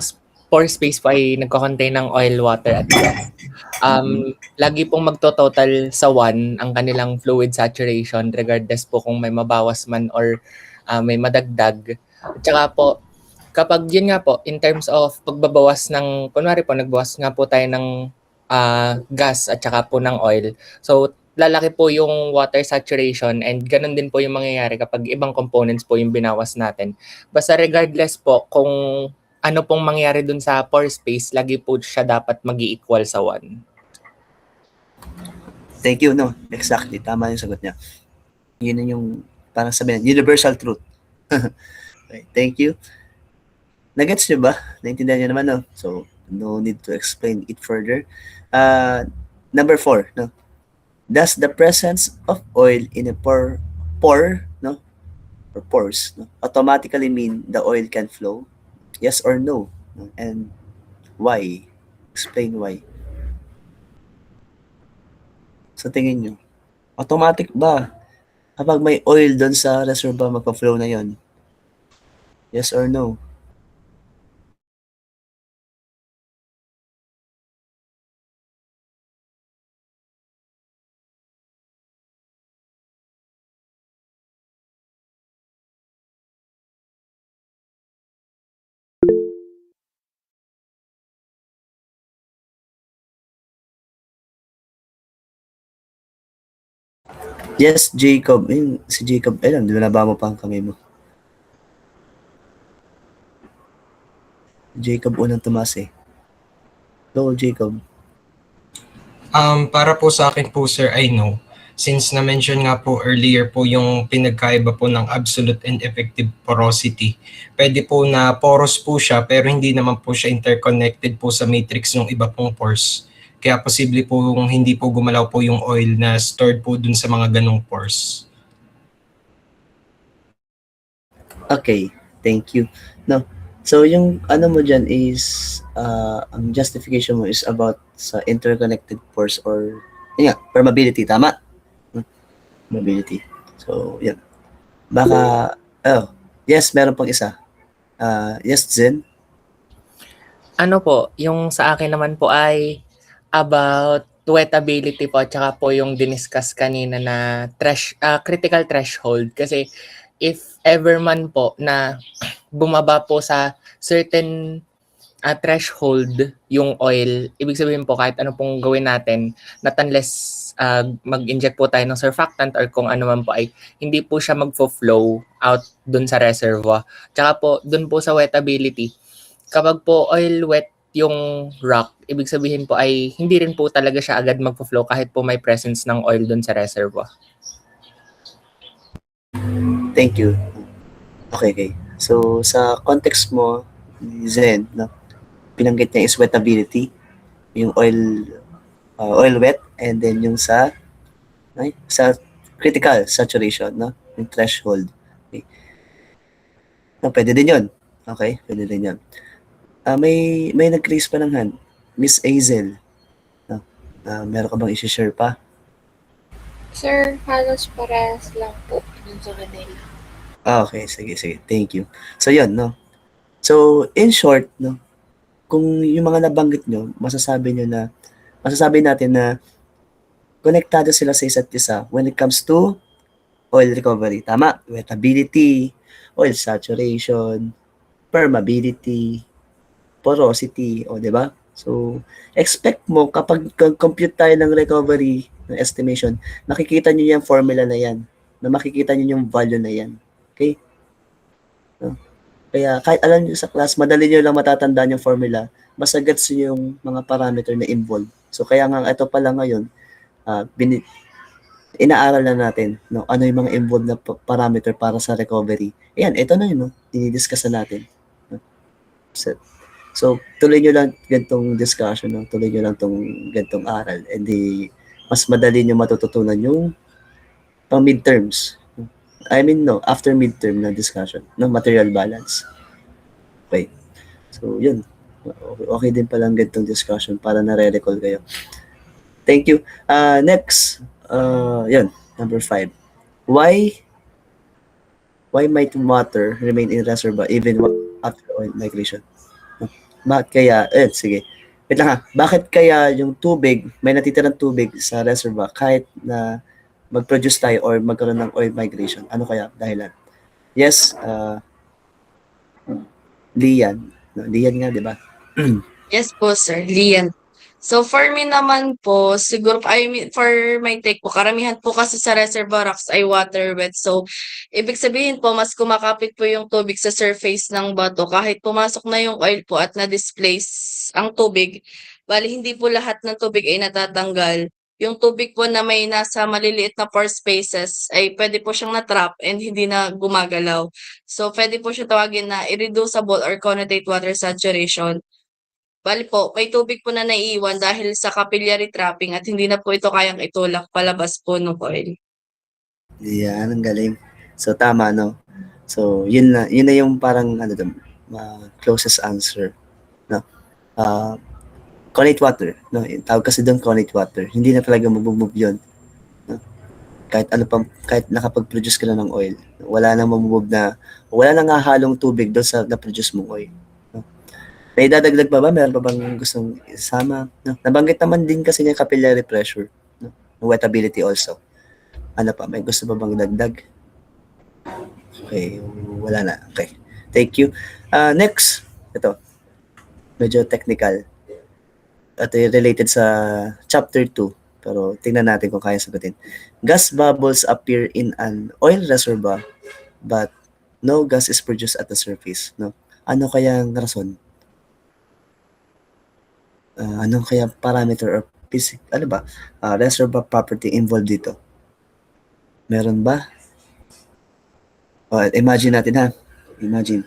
E: pore space po ay nagko-contain ng oil, water, at gas, lagi pong magto-total sa 1 ang kanilang fluid saturation regardless po kung may mabawas man or may madagdag. At saka po, kapag yun nga po, in terms of pagbabawas ng, kunwari po, nagbawas nga po tayo ng gas at saka po ng oil. So, lalaki po yung water saturation and ganun din po yung mangyayari kapag ibang components po yung binawas natin. Basta regardless po kung ano pong mangyari dun sa pore space, lagi po siya dapat mag-i-equal sa 1.
A: Thank you, no? Exactly. Tama yung sagot niya. Yun yung, parang sabihin, universal truth. Okay, thank you. Nagets niyo ba? Naintindihan niyo naman, no? So, no need to explain it further. Number 4, no? Does the presence of oil in a pore, no? Or pores, no? Automatically mean the oil can flow? Yes or no? And why? Explain why. Sa tingin nyo, automatic ba? Kapag may oil doon sa reservoir, magpa-flow na yon? Yes or no? Yes, Jacob. Si Jacob, alam, di ba naba mo pa ang kamay mo? Jacob unang tumas eh. Hello, Jacob.
D: Para po sa akin po, sir, I know. Since na-mention nga po earlier po yung pinagkaiba po ng absolute and effective porosity. Pwede po na porous po siya pero hindi naman po siya interconnected po sa matrix ng iba pong pores. Kaya posible po hindi po gumalaw po yung oil na stored po dun sa mga ganong pores.
A: Okay, thank you. No, so yung ano mo dyan is, ang justification mo is about sa interconnected pores or, yun nga, permeability, tama? Permeability. So, yan. Baka, yes, meron pang isa. Yes, Zen?
E: Ano po, yung sa akin naman po ay about wettability po at saka po yung diniscuss kanina na critical threshold. Kasi if ever man po na bumaba po sa certain threshold yung oil, ibig sabihin po kahit ano pong gawin natin, not unless mag-inject po tayo ng surfactant or kung ano man po ay hindi po siya magfo-flow out dun sa reservoir. Tsaka po, dun po sa wettability, kapag po oil wet yung rock, ibig sabihin po ay hindi rin po talaga siya agad magpo-flow kahit po may presence ng oil dun sa reservoir.
A: Thank you. Okay, okay. So, sa context mo, Zen, no, pinanggit niya is wettability, yung oil wet, and then yung sa critical saturation, no, yung threshold. Okay. No, pwede din yun. Okay, pwede din yun. May nag-raise pa ng hand. Miss Hazel. No? Meron ka bang i-share pa?
B: Sir, halos parehas lang po dun sa kanila.
A: Okay, sige. Thank you. So, yun, no? So, in short, no, kung yung mga nabanggit nyo, masasabi natin na konektado sila sa isa't isa when it comes to oil recovery. Tama? Wettability, oil saturation, permeability, porosity, o di ba? So, expect mo kapag compute tayo ng recovery, ng estimation, makikita nyo yung formula na yan, na makikita nyo yung value na yan. Okay? No? Kaya kahit alam nyo sa class, madali nyo lang matatandaan yung formula, basta gets nyo yung mga parameter na involved. So, kaya nga ito pala ngayon, inaaral na natin, no, ano yung mga involved na parameter para sa recovery. Ayan, ito na yun, no, dinidiscuss na natin. No? So, tuloy nyo lang gantong discussion, no? Tuloy nyo lang tong gantong aral, and mas madali nyo matututunan yung pang midterms. I mean, no, after midterm na discussion, no, material balance. Okay. So, yun. Okay din palang gantong discussion para nare-recall kayo. Thank you. Next, yun, number 5. Why might water remain in reservoir even after oil migration? Bakit kaya, sige. Wait lang ha. Bakit kaya yung tubig, may natitirang tubig sa reservoir kahit na mag-produce tayo or magkaroon ng oil migration? Ano kaya dahilan? Yes, Lian. No, Lian nga, di ba?
C: Yes po, sir. Lian. So, for me naman po, siguro, for my take po, karamihan po kasi sa reservoir rocks ay water wet. So, ibig sabihin po, mas kumakapit po yung tubig sa surface ng bato. Kahit pumasok na yung oil po at na-displace ang tubig, bali hindi po lahat ng tubig ay natatanggal. Yung tubig po na may nasa maliliit na pore spaces ay pwede po siyang na-trap and hindi na gumagalaw. So, pwede po siya tawagin na irreducible or connate water saturation. Bali po, may tubig po na naiiwan dahil sa capillary trapping at hindi na po ito kayang itulak palabas po ng oil.
A: Yan, ang galing. So, tama, no? So, yun na yung parang, closest answer. No? Connate water, no? Tawag kasi doon connate water. Hindi na talaga mabumove yun. No? Kahit nakapag-produce ka na ng oil, wala nang hahalong tubig doon sa na-produce mong oil. May dadagdag pa ba? Meron pa bang gustong isama? No? Nabanggit naman din kasi niya capillary pressure. No? Wettability also. Ano pa? May gusto pa bang dagdag? Okay. Wala na. Okay. Thank you. Next. Ito. Medyo technical. Ito related sa chapter 2. Pero tingnan natin kung kaya sagutin. Gas bubbles appear in an oil reservoir but no gas is produced at the surface. No? Ano kaya ang rason? Anong kaya parameter or reservoir property involved dito? Meron ba? Imagine natin ha. Imagine.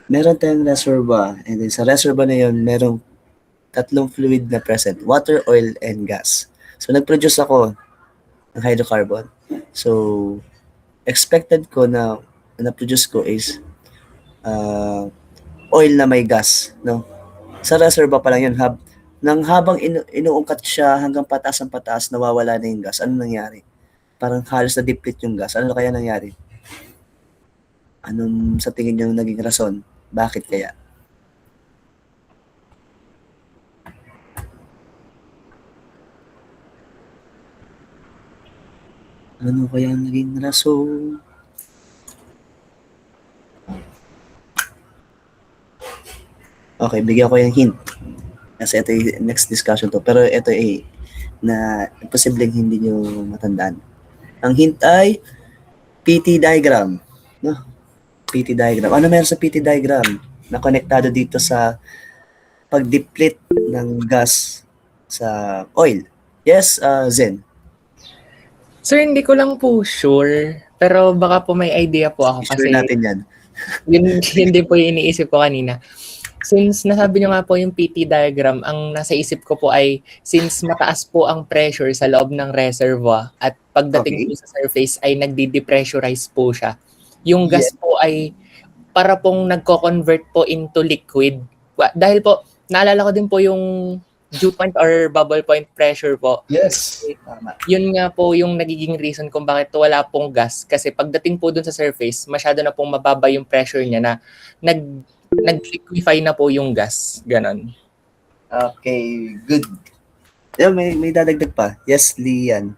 A: Meron tayong reservoir and then sa reservoir na yun, merong tatlong fluid na present. Water, oil, and gas. So, nag-produce ako ng hydrocarbon. So, expected ko na na-produce ko is oil na may gas. No? Sa reservoir pa lang yun. Habang inuungkat siya hanggang pataas ang pataas, nawawala na yung gas. Ano nangyari? Parang halos na-deplete yung gas. Ano kaya nangyari? Anong sa tingin niyo naging rason? Bakit kaya? Ano kaya naging rason? Okay, bigyan ko yung hint. Kasi ito yung next discussion to. Pero ito na posibleng hindi nyo matandaan. Ang hint ay PT diagram. No? PT diagram. Ano meron sa PT diagram? Na konektado dito sa pag-deplete ng gas sa oil. Yes, Zen.
E: Sir, hindi ko lang po sure. Pero baka po may idea po ako
A: Sure
E: kasi
A: natin yan.
E: yun din po yung iniisip ko kanina. Since nasabi nyo nga po yung PT diagram, ang nasa isip ko po ay since mataas po ang pressure sa loob ng reservoir at pagdating
A: Okay.
E: po sa surface ay nagdi-depressurize po siya. Yung gas po ay para pong nagko-convert po into liquid. Dahil po, naalala ko din po yung dew point or bubble point pressure po.
A: Yes. Tama.
E: Yun nga po yung nagiging reason kung bakit wala pong gas. Kasi pagdating po dun sa surface, masyado na pong mababa yung pressure niya na nag-liquefy na po yung gas. Ganon.
A: Okay, good. Yeah, may dadagdag pa. Yes, Lian.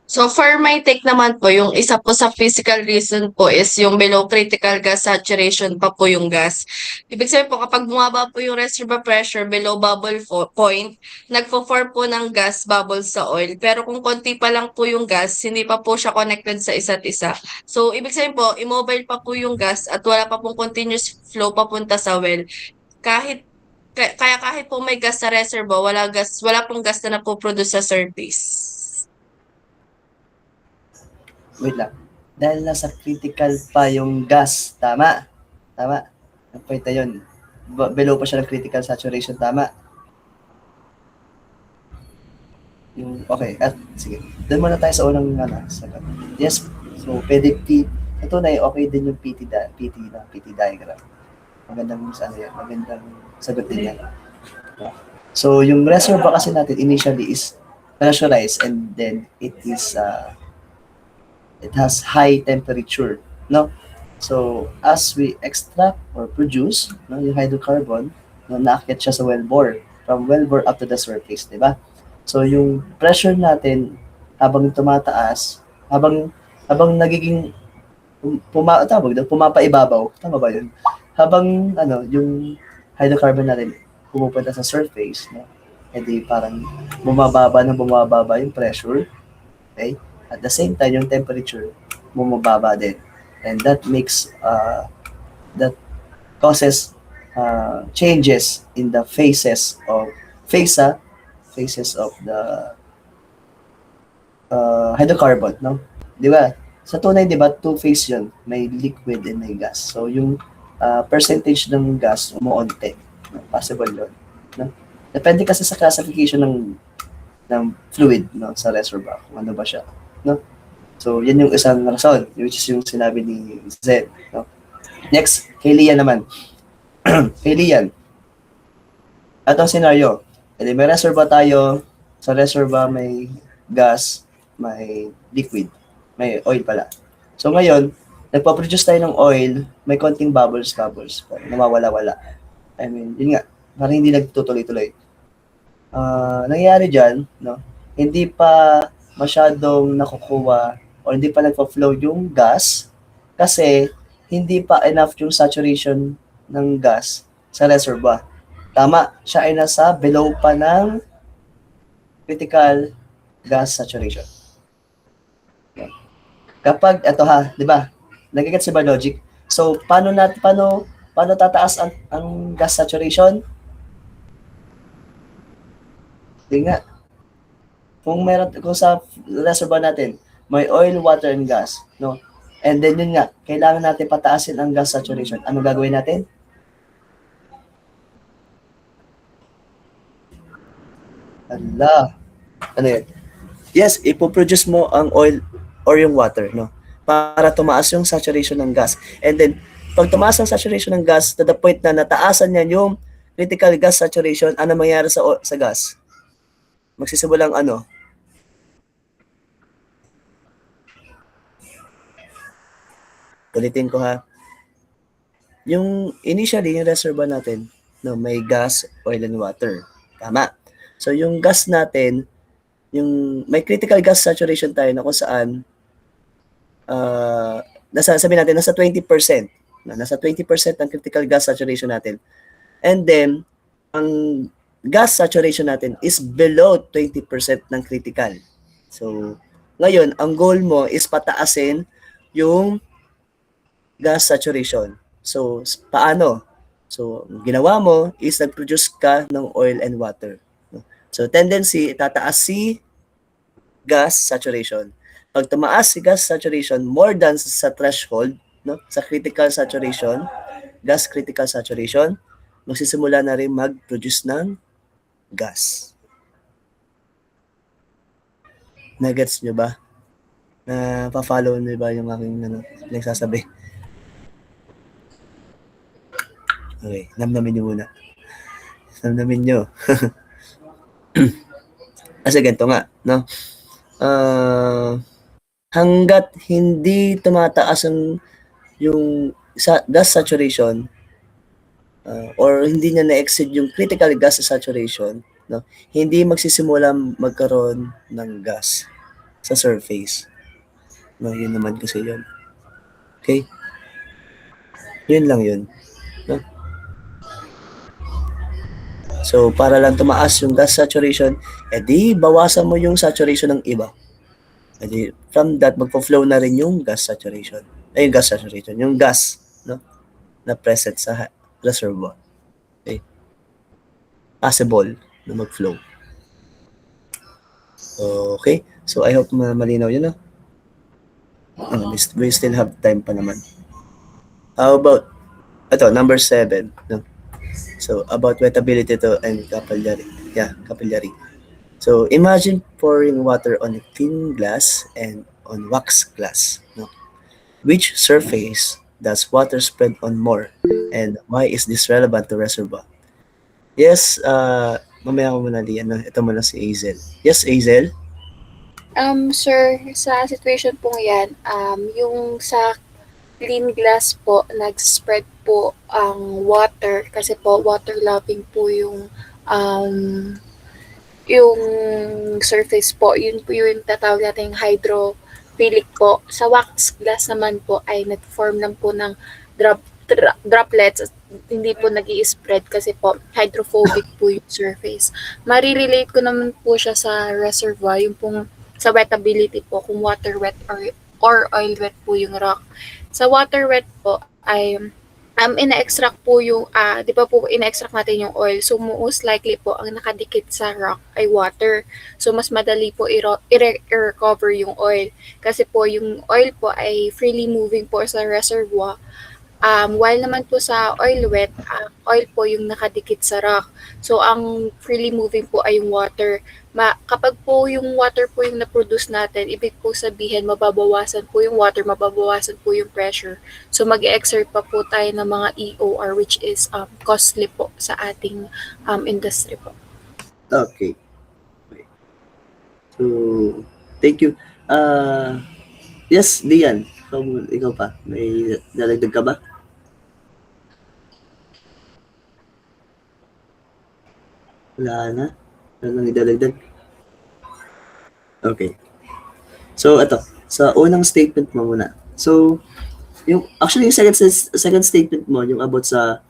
C: So for my take naman po, yung isa po sa physical reason po is yung below critical gas saturation pa po yung gas. Ibig sabihin po, kapag bumaba po yung reservoir pressure below bubble point, nagpo-form po ng gas bubbles sa oil. Pero kung konti pa lang po yung gas, hindi pa po siya connected sa isa't isa. So ibig sabihin po, immobile pa po yung gas at wala pa pong continuous flow papunta sa well. Kaya kahit po may gas sa reservoir, wala pong gas na napoproduce sa surface.
A: Wait lang. Dahil nasa critical pa yung gas. Tama. Tama. Ang point na yun. Below pa siya ng critical saturation. Tama. Okay. At sige. Doon muna tayo sa unang sagot. Yes. So, pwede ito na okay din yung PT diagram. Magandang magandang sagot din yan. So, yung reservoir kasi natin initially is pressurized and then it has high temperature, no? So, as we extract or produce, no, yung hydrocarbon, no, naakyat siya sa wellbore, from wellbore up to the surface, di ba? So, yung pressure natin, habang tumataas, habang nagiging, pumapaibabaw, tama ba yun? Habang, yung hydrocarbon natin, pumupunta sa surface, no? Edi parang bumababa yung pressure, okay? At the same time, yung temperature bumababa din. And that that causes changes in the phases of the hydrocarbon, no? Di ba? Sa tunay, di ba, two-phase yun. May liquid and may gas. So, yung percentage ng gas, umuunti. Possible yun. No? Depende kasi sa classification ng fluid, no, sa reservoir, kung ano ba siya. No? So, yan yung isang rason, which is yung sinabi ni Zed. No? Next, kay Lian naman. Kay Lian. Atong scenario. May reservoir tayo. Sa reservoir may gas, may liquid, may oil pala. So, ngayon, nagpa-produce tayo ng oil, may konting bubbles, namawala-wala. I mean, yun nga, parang hindi nagtutuloy-tuloy. Nangyayari dyan, no? Hindi pa masyadong nakukuha o hindi pa nagpa-flow yung gas kasi hindi pa enough yung saturation ng gas sa reservoir. Tama, siya ay nasa below pa ng critical gas saturation. Kapag, ito di ba? Nagigets ba logic? So, paano tataas ang gas saturation? Hindi nga. Kung sa reservoir natin, may oil, water, and gas, no? And then yun nga, kailangan natin pataasin ang gas saturation. Ano gagawin natin? Ala. Ano yun? Yes, ipoproduce mo ang oil or yung water, no? Para tumaas yung saturation ng gas. And then, pag tumaas ang saturation ng gas to the point na nataasan yan yung critical gas saturation, ano mangyayari sa gas? Magsisimulang ulitin ko ha. Yung initially, yung reservoir natin, no, may gas, oil, and water. Tama. So, yung gas natin, may critical gas saturation tayo na kung saan, sabi natin, nasa 20%. Nasa 20% ang critical gas saturation natin. And then, ang gas saturation natin is below 20% ng critical. So, ngayon, ang goal mo is pataasin yung gas saturation. So, paano? So, ang ginawa mo is nag-produce ka ng oil and water. No? So, tendency, tataas si gas saturation. Pag tumaas si gas saturation more than sa threshold, no? Sa critical saturation, gas critical saturation, magsisimula na rin mag-produce ng gas. Nagets nyo ba? Na pa-follow nyo ba yung aking nagsasabi? Okay, namnamin nyo muna. Namnamin nyo. Kasi ganito nga, no? Hanggat hindi tumataas yung gas saturation or hindi niya na-exceed yung critical gas saturation, no? Hindi magsisimula magkaroon ng gas sa surface. No, yun naman kasi yun. Okay? Yun lang yun. No? So, para lang tumaas yung gas saturation, edi bawasan mo yung saturation ng iba. Edi from that, magpo-flow na rin yung gas saturation. Ay, yung gas saturation. Yung gas, no? Na present sa reservoir. Okay? Possible na mag-flow. Okay? So, I hope malinaw yun, no? We still have time pa naman. How about, ito, number 7, no? So, about wettability to and capillary. Yeah, capillary. So, imagine pouring water on a thin glass and on wax glass. No? Which surface does water spread on more? And why is this relevant to reservoir? Yes, mamaya ko muna liyan. No? Ito muna si Azel. Yes, Azel?
B: Sir, sa situation pong yan, yung sa clean glass po, nag-spread po ang water kasi po water-loving po yung surface po. Yun po yung tatawag natin hydrophilic po. Sa wax glass naman po ay nag-form lang po ng droplets. Hindi po nag-i-spread kasi po hydrophobic po yung surface. Marirelate ko naman po siya sa reservoir, yung pong sa wettability po, kung water wet or oil wet po yung rock. Sa water wet po ay ina-extract po yung, di ba po ina-extract natin yung oil. So most likely po ang nakadikit sa rock ay water. So mas madali po i-recover yung oil. Kasi po yung oil po ay freely moving po sa reservoir. While naman po sa oil wet, oil po yung nakadikit sa rock. So ang freely moving po ay yung water. Kapag po yung water po yung na-produce natin, ibig po sabihin mababawasan po yung water, mababawasan po yung pressure. So mag-exert pa po tayo ng mga EOR which is costly po sa ating industry po.
A: Okay. So, thank you. Yes, Dian. Ikaw pa. May dalagdag ka ba? Wala na. Wala nang idalagdag. Okay. So, ito. Sa unang statement mo muna. So, yung second statement mo, yung about sa,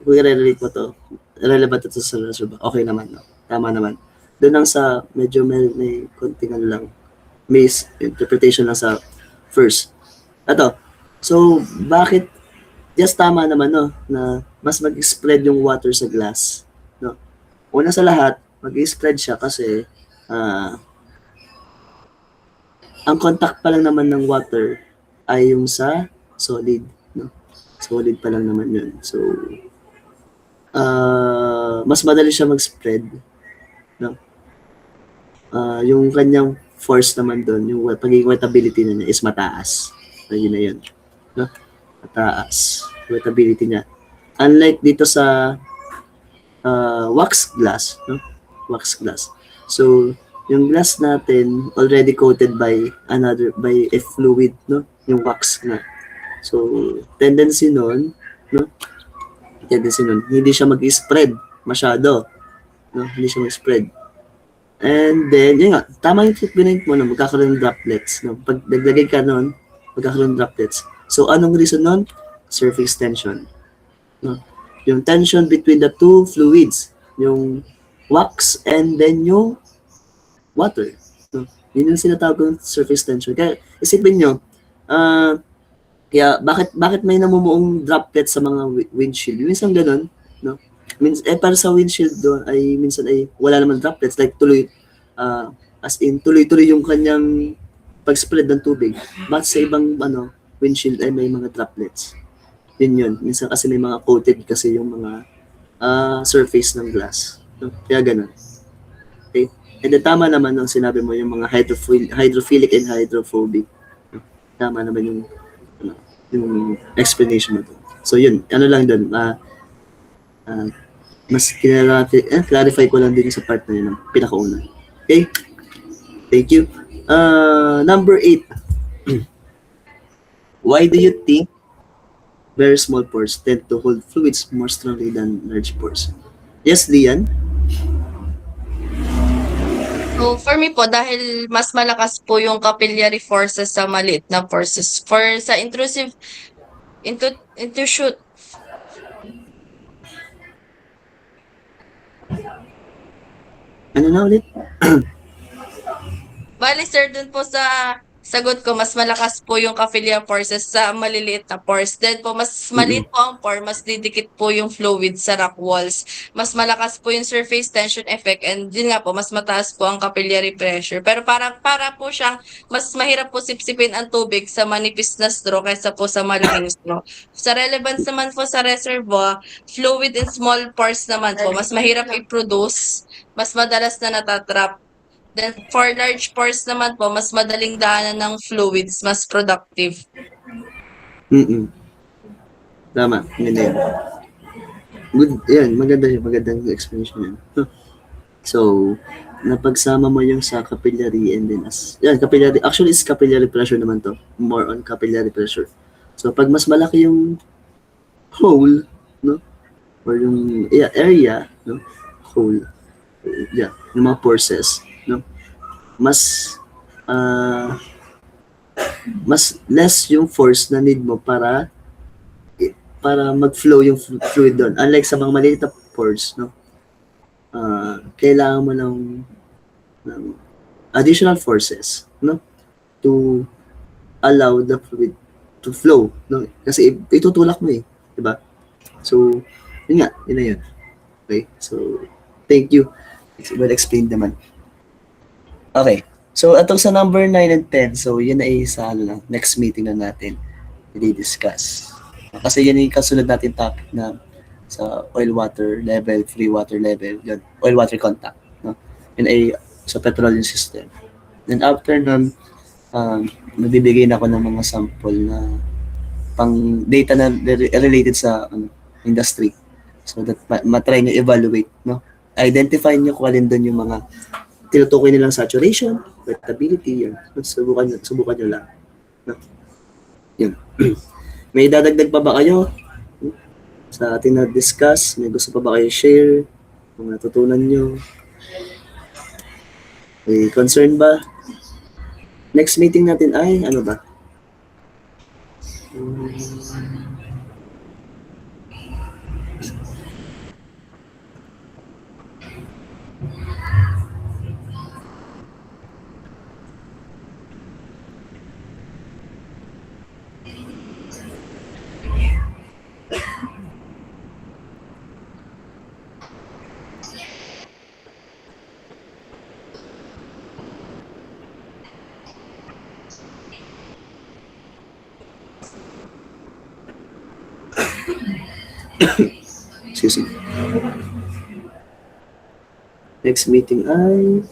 A: kung i-relate mo to, relevant ito sa reservoir, okay naman, no? Tama naman. Doon lang sa, medyo may konting lang, misinterpretation lang sa first. Ito. So, bakit, just tama naman, no, na mas mag-spread yung water sa glass, no? Una sa lahat, mag-spread siya kasi, ang contact pa lang naman ng water ay yung sa solid, no? Solid pa lang naman yun. So, mas madali siya mag-spread, no? Yung kanyang force naman doon, yung pagiging wettability na niya is mataas. Ayun na yun, no? Mataas. Wettability niya. Unlike dito sa wax glass, no? Wax glass. So, yung glass natin already coated by a fluid, no? Yung wax na. So, tendency nun, hindi siya mag-spread masyado, no? Hindi siya mag-spread. And then, yun nga, tama yung pinpoint mo na magkakaroon ng droplets, no? Pag naglagay ka nun, magkakaroon ng droplets. So, anong reason nun? Surface tension, no? Yung tension between the two fluids, yung wax and then yung water. No? Yun yung sinatawag ng surface tension. Kaya isipin nyo, Kaya bakit may namumuong droplet sa mga windshield? Minsan ganun, no? Para sa windshield doon ay minsan ay wala naman droplets, like tuloy as in tuloy-tuloy yung kanyang pag-spread ng tubig. Bakit sa ibang windshield ay may mga droplets? Yun. Minsan kasi may mga coated kasi yung mga surface ng glass. No? Kaya ganun. Okay? And then tama naman ang sinabi mo yung mga hydrophilic and hydrophobic. No? Tama naman yung explanation mo to. So yun, lang doon. Mas clarify ko lang din sa part na yun ng pinakauna. Okay? Thank you. Number 8. Why do you think very small pores tend to hold fluids more strongly than large pores? Yes, Lian?
C: So, for me po, dahil mas malakas po yung capillary forces sa maliit na pores. Sa intrusive, intrusion,
A: Ano na ulit?
C: bali sir, dun po sa sagot ko, mas malakas po yung capillary forces sa maliliit na pores. Then po, mas maliit po ang pore, mas didikit po yung fluid sa rock walls. Mas malakas po yung surface tension effect, and yun nga po, mas mataas po ang capillary pressure. Pero para po siyang, mas mahirap po sipsipin ang tubig sa manipis na straw kaysa po sa malaking straw. Sa relevance naman po sa reservoir, fluid in small pores naman po, mas mahirap i-produce, mas madalas na natatrap. Then, for large pores naman po, mas madaling daanan ng fluids, mas productive.
A: Tama. Yun yan. Good. Yan. Magandang explanation yan. So, napagsama mo yung sa capillary and then capillary. Actually, it's capillary pressure naman to. More on capillary pressure. So, pag mas malaki yung hole, no? Or yung area, no? Hole. Yung mga pores, no? Mas less yung force na need mo para mag-flow yung fluid doon. Unlike sa mga maliit na pores, no? Kailangan mo ng additional forces, no? To allow the fluid to flow, no? Kasi itutulak mo eh, di ba? So, yun na yun. Okay? So, thank you. Well explained naman. Okay. So, atong sa number 9 and 10, so yun ay sa next meeting na natin i-discuss. Kasi yan yung kasunod natin topic na sa oil water level, free water level, yun, oil water contact. No? Yun ay sa petroleum system. Then after nun, magbibigay na ako ng mga sample na pang data na related sa industry. So that matry nyo evaluate, no? Identify nyo kung alin doon yung mga tinutukoy nilang saturation, wettability, yan. Subukan nyo lang. No? Yun. May dadagdag pa ba kayo sa ating na-discuss? May gusto pa ba kayo share? Kung natutunan nyo? May concern ba? Next meeting natin ay, ano ba? Excuse me. Next meeting ay...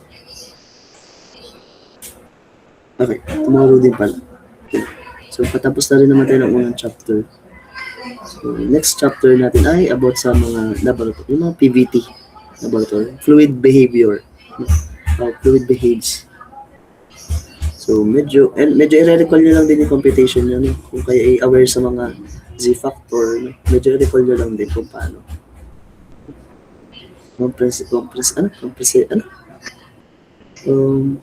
A: Okay, tomorrow din pala. Okay. So, patapos na rin naman tayo ng unang chapter. So, next chapter natin ay about sa mga laboratory, yung mga PVT laboratory, fluid behavior. How fluid behaves. So, medyo i-recall nyo lang din yung computation nyo, no? Kung kayo ay aware sa mga Z-factor, no? Medyo i-recall nyo lang din kung paano.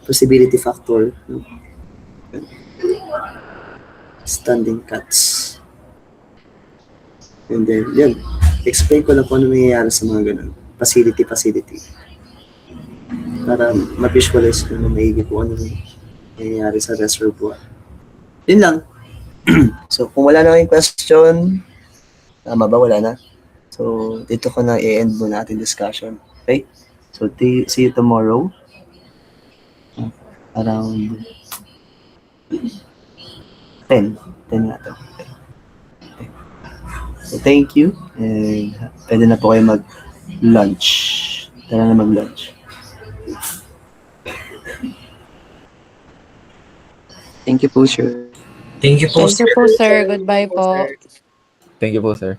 A: Possibility factor, no? Standing cuts. And then, yan. Explain ko lang kung ano nangyayari sa mga ganun. Facility. Para ma-visualize ko na maigi kung ano nangyayari sa reservoir. Yun lang. So, kung wala na kayong question, tama ba? Wala na? So, dito ko na i-end muna ating discussion. Okay? So, see you tomorrow. Around 10. 10 na to. Okay. So, thank you. And pwede na po kayo mag-lunch. Tara na mag-lunch.
G: Thank you po, sir.
D: Thank you po,
H: Thank you po, sir. Goodbye po.
I: Thank you po, sir.